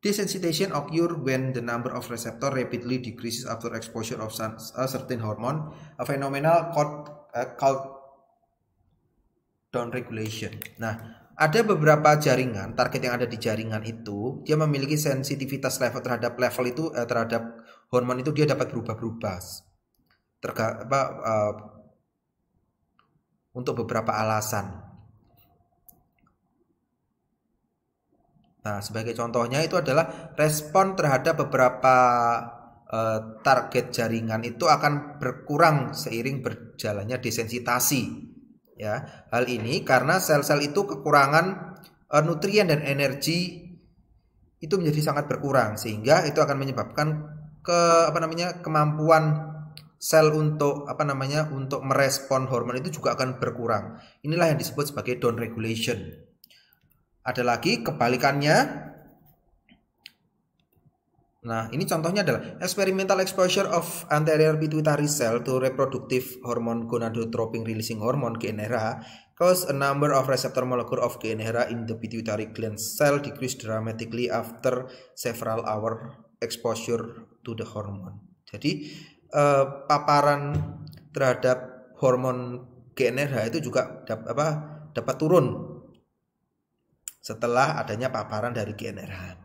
Desensitization occurs when the number of receptor rapidly decreases after exposure of a certain hormone, a phenomenon called downregulation. Nah, ada beberapa jaringan, target yang ada di jaringan itu, dia memiliki sensitivitas level terhadap terhadap hormon itu dia dapat berubah-berubah. Untuk beberapa alasan. Nah, sebagai contohnya itu adalah respon terhadap beberapa target jaringan itu akan berkurang seiring berjalannya desensitasi. Ya, hal ini karena sel-sel itu kekurangan nutrien dan energi itu menjadi sangat berkurang, sehingga itu akan menyebabkan kemampuan sel untuk untuk merespon hormon itu juga akan berkurang. Inilah yang disebut sebagai downregulation. Ada lagi kebalikannya. Nah, ini contohnya adalah experimental exposure of anterior pituitary cell to reproductive hormone gonadotropin releasing hormone GnRH cause a number of receptor molecule of GnRH in the pituitary gland cell decrease dramatically after several hour exposure to the hormone. Jadi paparan terhadap hormon GnRH itu juga dapat turun setelah adanya paparan dari GnRH.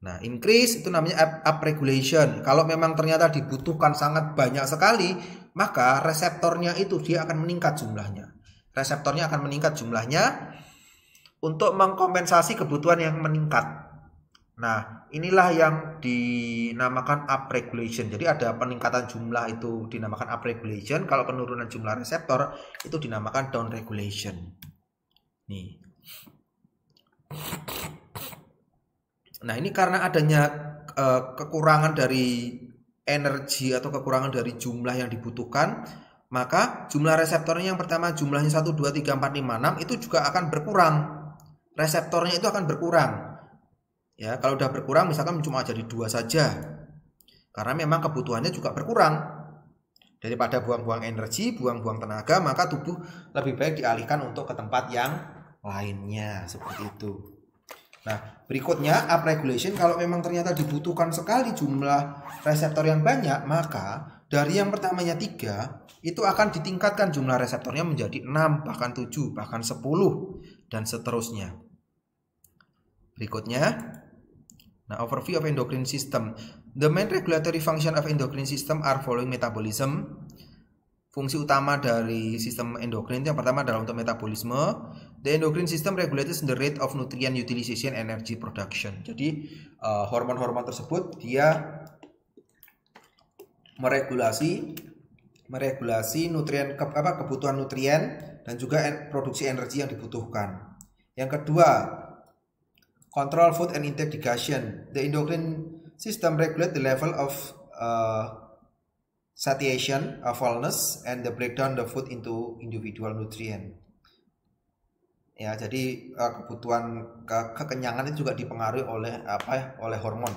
Nah, increase itu namanya upregulation. Kalau memang ternyata dibutuhkan sangat banyak sekali, maka reseptornya itu dia akan meningkat jumlahnya. Reseptornya akan meningkat jumlahnya untuk mengkompensasi kebutuhan yang meningkat. Nah, inilah yang dinamakan upregulation. Jadi ada peningkatan jumlah itu dinamakan upregulation. Kalau penurunan jumlah reseptor itu dinamakan downregulation. Nih. Nah, ini karena adanya kekurangan dari energi atau kekurangan dari jumlah yang dibutuhkan, maka jumlah reseptornya yang pertama jumlahnya 1, 2, 3, 4, 5, 6 itu juga akan berkurang. Reseptornya itu akan berkurang. Ya, kalau udah berkurang misalkan cuma jadi 2 saja. Karena memang kebutuhannya juga berkurang. Daripada buang-buang energi, buang-buang tenaga, maka tubuh lebih baik dialihkan untuk ke tempat yang lainnya, seperti itu. Nah, berikutnya upregulation. Kalau memang ternyata dibutuhkan sekali jumlah reseptor yang banyak, maka dari yang pertamanya 3 itu akan ditingkatkan jumlah reseptornya menjadi 6, bahkan 7, bahkan 10 dan seterusnya. Berikutnya, nah, overview of endocrine system. The main regulatory function of endocrine system are following metabolism. Fungsi utama dari sistem endokrin yang pertama adalah untuk metabolisme. The endocrine system regulates the rate of nutrient utilization energy production. Jadi hormon-hormon tersebut dia meregulasi nutrien kebutuhan nutrien dan juga produksi energi yang dibutuhkan. Yang kedua, control food and intake digestion. The endocrine system regulate the level of satiation, fullness, and the breakdown the food into individual nutrient. Ya, jadi kebutuhan kekenyangan itu juga dipengaruhi oleh oleh hormon.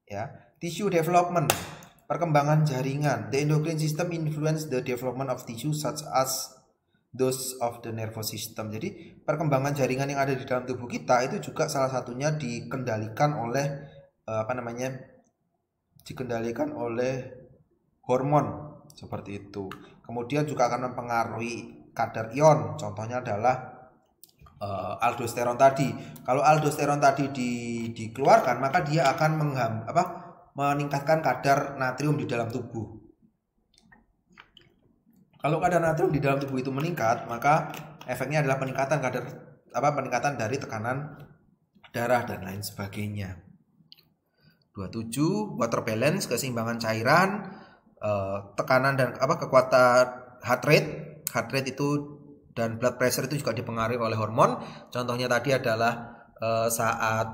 Ya, tissue development, perkembangan jaringan. The endocrine system influence the development of tissue such as those of the nervous system. Jadi perkembangan jaringan yang ada di dalam tubuh kita itu juga salah satunya dikendalikan oleh dikendalikan oleh hormon seperti itu. Kemudian juga akan mempengaruhi kadar ion. Contohnya adalah aldosteron tadi. Kalau aldosteron tadi dikeluarkan, maka dia akan meningkatkan kadar natrium di dalam tubuh. Kalau kadar natrium di dalam tubuh itu meningkat, maka efeknya adalah peningkatan dari tekanan darah dan lain sebagainya. 27, water balance, keseimbangan cairan. Tekanan dan kekuatan heart rate itu dan blood pressure itu juga dipengaruhi oleh hormon. Contohnya tadi adalah saat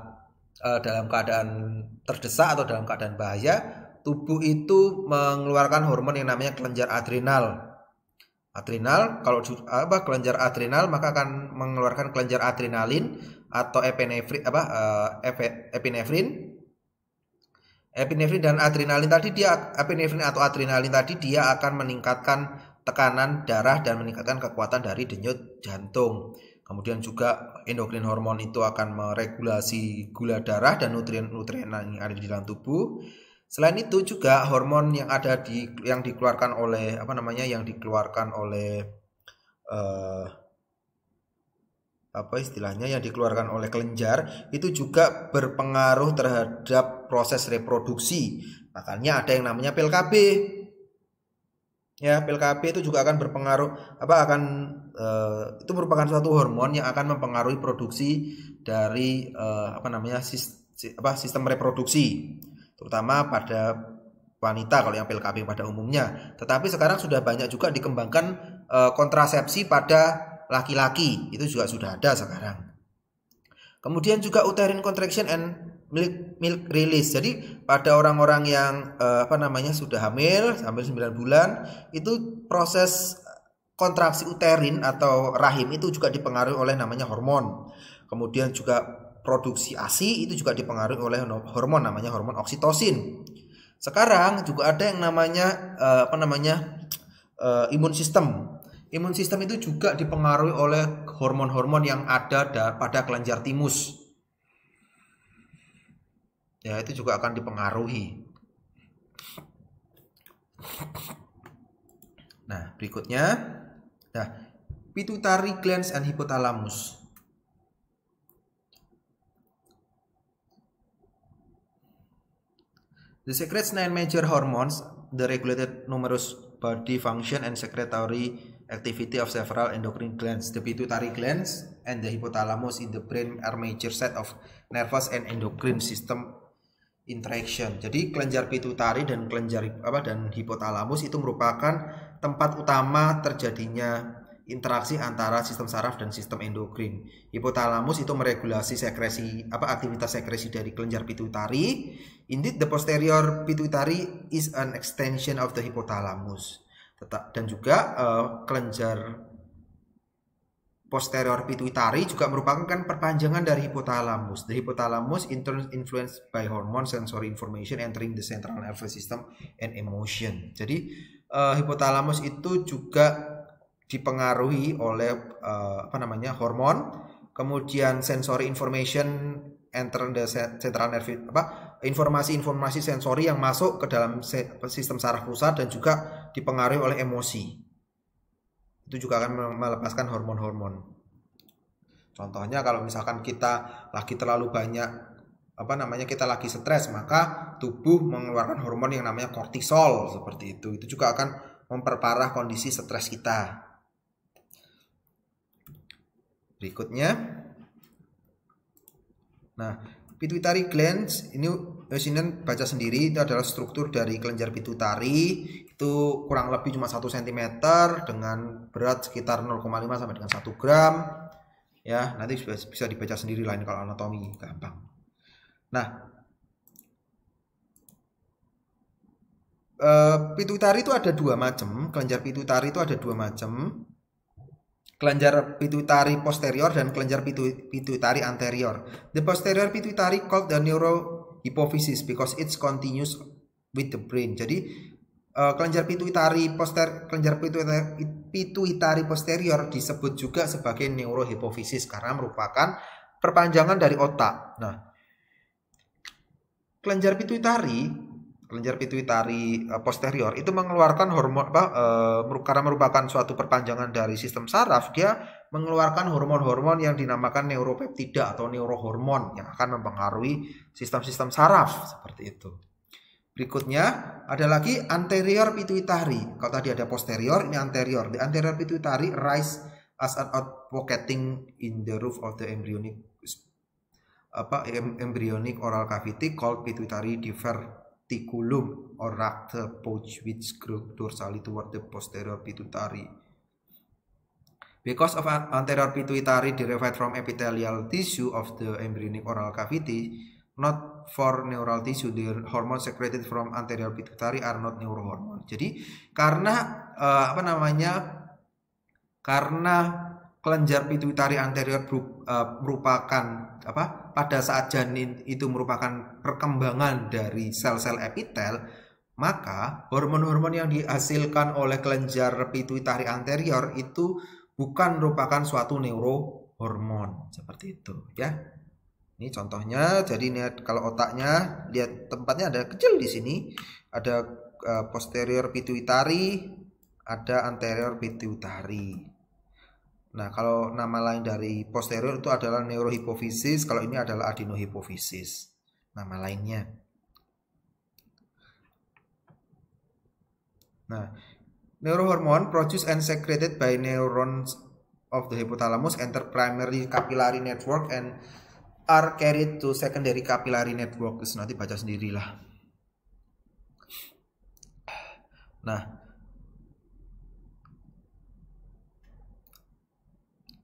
dalam keadaan terdesak atau dalam keadaan bahaya, tubuh itu mengeluarkan hormon yang namanya kelenjar adrenal. Kalau kelenjar adrenal maka akan mengeluarkan kelenjar adrenalin atau epinefrin. Epinefrin dan adrenalin tadi dia akan meningkatkan tekanan darah dan meningkatkan kekuatan dari denyut jantung. Kemudian juga endokrin hormon itu akan meregulasi gula darah dan nutrien-nutrien yang ada di dalam tubuh. Selain itu juga hormon yang dikeluarkan oleh yang dikeluarkan oleh kelenjar itu juga berpengaruh terhadap proses reproduksi. Makanya ada yang namanya pil KB. Ya, pil KB itu juga akan berpengaruh itu merupakan suatu hormon yang akan mempengaruhi produksi dari sistem reproduksi, terutama pada wanita kalau yang pil KB pada umumnya. Tetapi sekarang sudah banyak juga dikembangkan kontrasepsi pada laki-laki, itu juga sudah ada sekarang. Kemudian juga uterine contraction and milk release. Jadi pada orang-orang yang sudah hamil sampai 9 bulan, itu proses kontraksi uterin atau rahim itu juga dipengaruhi oleh namanya hormon. Kemudian juga produksi ASI itu juga dipengaruhi oleh hormon namanya hormon oksitosin. Sekarang juga ada yang namanya imun sistem. Imun sistem itu juga dipengaruhi oleh hormon-hormon yang ada pada kelenjar timus. Ya, itu juga akan dipengaruhi. Nah, berikutnya, pituitary glands and hypothalamus. The secretes 9 major hormones, the regulated numerous body function and secretory activity of several endocrine glands. The pituitary glands and the hypothalamus in the brain are major set of nervous and endocrine system interaction. Jadi kelenjar pituitari dan hypothalamus itu merupakan tempat utama terjadinya interaksi antara sistem saraf dan sistem endokrin. Hypothalamus itu meregulasi aktivitas sekresi dari kelenjar pituitari. Indeed, the posterior pituitary is an extension of the hypothalamus. Dan juga kelenjar posterior pituitary juga merupakan perpanjangan dari hypothalamus. The hypothalamus in turn influenced by hormone sensory information entering the central nervous system and emotion. Jadi hypothalamus itu juga dipengaruhi oleh hormon. kemudian sensory information enter the central nervous informasi-informasi sensori yang masuk ke dalam sistem saraf pusat dan juga dipengaruhi oleh emosi. Itu juga akan melepaskan hormon-hormon. Contohnya kalau misalkan kita lagi terlalu banyak kita lagi stres, maka tubuh mengeluarkan hormon yang namanya kortisol seperti itu. Itu juga akan memperparah kondisi stres kita. Berikutnya, nah, pituitary glands ini Sinen baca sendiri, itu adalah struktur dari kelenjar pituitari. Itu kurang lebih cuma 1 cm dengan berat sekitar 0,5 sampai dengan 1 gram. Ya, nanti bisa dibaca sendiri lah ini kalau anatomi gampang. Nah, pituitari itu ada 2 macam. Kelenjar pituitari itu ada 2 macam. Kelenjar pituitari posterior dan kelenjar pituitari anterior. The posterior pituitary called the neurohypophysis because it continues with the brain. Jadi kelenjar pituitari posterior disebut juga sebagai neurohypophysis karena merupakan perpanjangan dari otak. Nah, kelenjar pituitari posterior itu mengeluarkan hormon karena merupakan suatu perpanjangan dari sistem saraf, dia mengeluarkan hormon-hormon yang dinamakan neuropeptida atau neurohormon yang akan mempengaruhi sistem-sistem saraf seperti itu. Berikutnya ada lagi anterior pituitary. Kalau tadi ada posterior, ini anterior. The anterior pituitary rise as an advocating in the roof of the embryonic oral cavity called pituitary diverticulum or rectal pouch which grow dorsally toward the posterior pituitary. Because of anterior pituitary derived from epithelial tissue of the embryonic oral cavity, not for neural tissue, the hormones secreted from anterior pituitary are not neurohormone. Jadi karena karena kelenjar pituitari anterior merupakan pada saat janin itu merupakan perkembangan dari sel-sel epitel, maka hormon-hormon yang dihasilkan oleh kelenjar pituitari anterior itu bukan merupakan suatu neurohormon seperti itu ya. Ini contohnya. Jadi ini kalau otaknya lihat tempatnya ada kecil di sini, ada posterior pituitari, ada anterior pituitari. Nah, kalau nama lain dari posterior itu adalah neurohypophysis, kalau ini adalah adenohypophysis. Nama lainnya. Nah, neurohormone produced and secreted by neurons of the hypothalamus enter primary capillary network and are carried to secondary capillary network. Terus nanti baca sendirilah. Nah,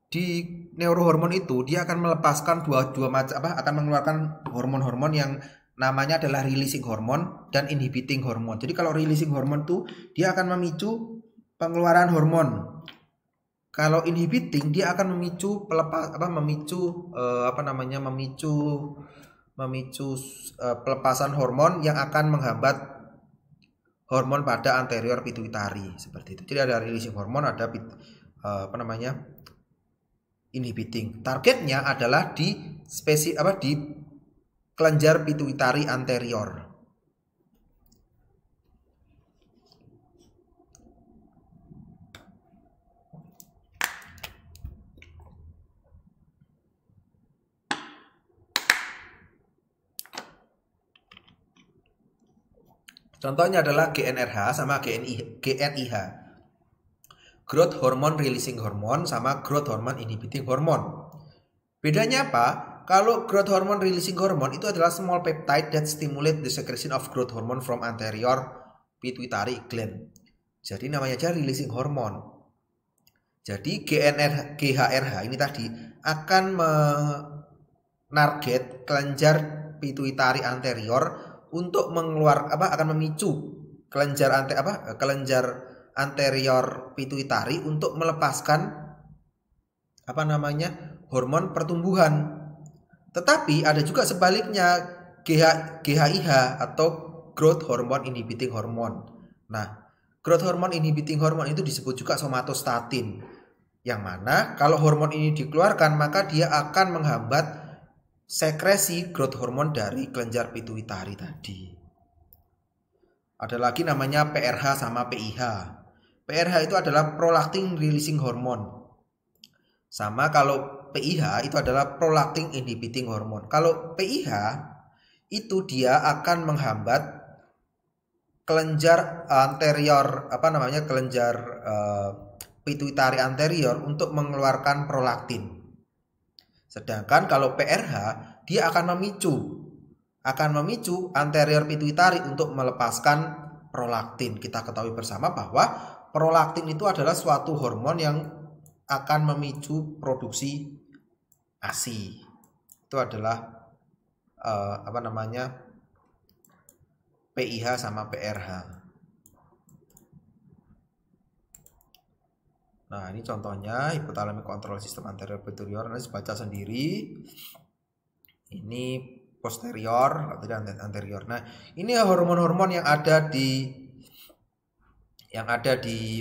di neurohormon itu dia akan melepaskan akan mengeluarkan hormon-hormon yang namanya adalah releasing hormone dan inhibiting hormone. Jadi kalau releasing hormone tuh dia akan memicu pengeluaran hormon. Kalau inhibiting dia akan memicu pelepasan hormon yang akan menghambat hormon pada anterior pituitari seperti itu. Jadi ada releasing hormone, ada inhibiting. Targetnya adalah di kelenjar pituitari anterior. Contohnya adalah GnRH sama GNIH. Growth hormone releasing hormone sama growth hormone inhibiting hormone. Bedanya apa? Kalau growth hormone releasing hormone itu adalah small peptide that stimulate the secretion of growth hormone from anterior pituitary gland. Jadi namanya aja releasing hormone. Jadi GHRH ini tadi akan menarget kelenjar pituitari anterior untuk akan memicu kelenjar anterior pituitari untuk melepaskan hormon pertumbuhan. Tetapi ada juga sebaliknya GHIH atau growth hormone inhibiting hormone. Nah, growth hormone inhibiting hormone itu disebut juga somatostatin. Yang mana kalau hormon ini dikeluarkan maka dia akan menghambat sekresi growth hormone dari kelenjar pituitari tadi. Ada lagi namanya PRH sama PIH. PRH itu adalah prolactin releasing hormone. Sama kalau PIH itu adalah prolactin inhibiting hormone. Kalau PIH itu dia akan menghambat kelenjar anterior kelenjar pituitari anterior untuk mengeluarkan prolaktin. Sedangkan kalau PRH dia akan memicu anterior pituitari untuk melepaskan prolaktin. Kita ketahui bersama bahwa prolaktin itu adalah suatu hormon yang akan memicu produksi ASI. Itu adalah PIH sama PRH. Nah, ini contohnya hypothalamic control system anterior posterior. Nanti baca sendiri. Ini posterior, anterior. Nah, ini hormon-hormon yang ada di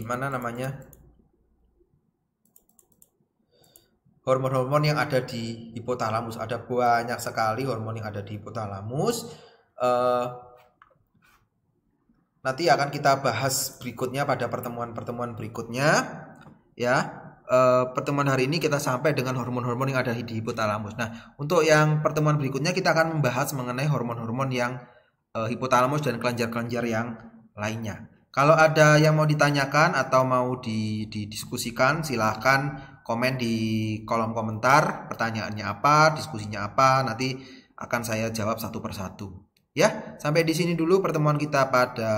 mana namanya? Hormon-hormon yang ada di hipotalamus. Ada banyak sekali hormon yang ada di hipotalamus. Nanti akan kita bahas berikutnya pada pertemuan-pertemuan berikutnya. Ya, pertemuan hari ini kita sampai dengan hormon-hormon yang ada di hipotalamus. Nah, untuk yang pertemuan berikutnya kita akan membahas mengenai hormon-hormon yang hipotalamus dan kelenjar-kelenjar yang lainnya. Kalau ada yang mau ditanyakan atau mau didiskusikan, silahkan komen di kolom komentar, pertanyaannya apa, diskusinya apa, nanti akan saya jawab satu persatu. Ya, sampai di sini dulu pertemuan kita pada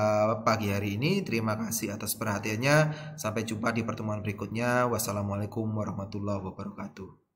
pagi hari ini. Terima kasih atas perhatiannya. Sampai jumpa di pertemuan berikutnya. Wassalamualaikum warahmatullahi wabarakatuh.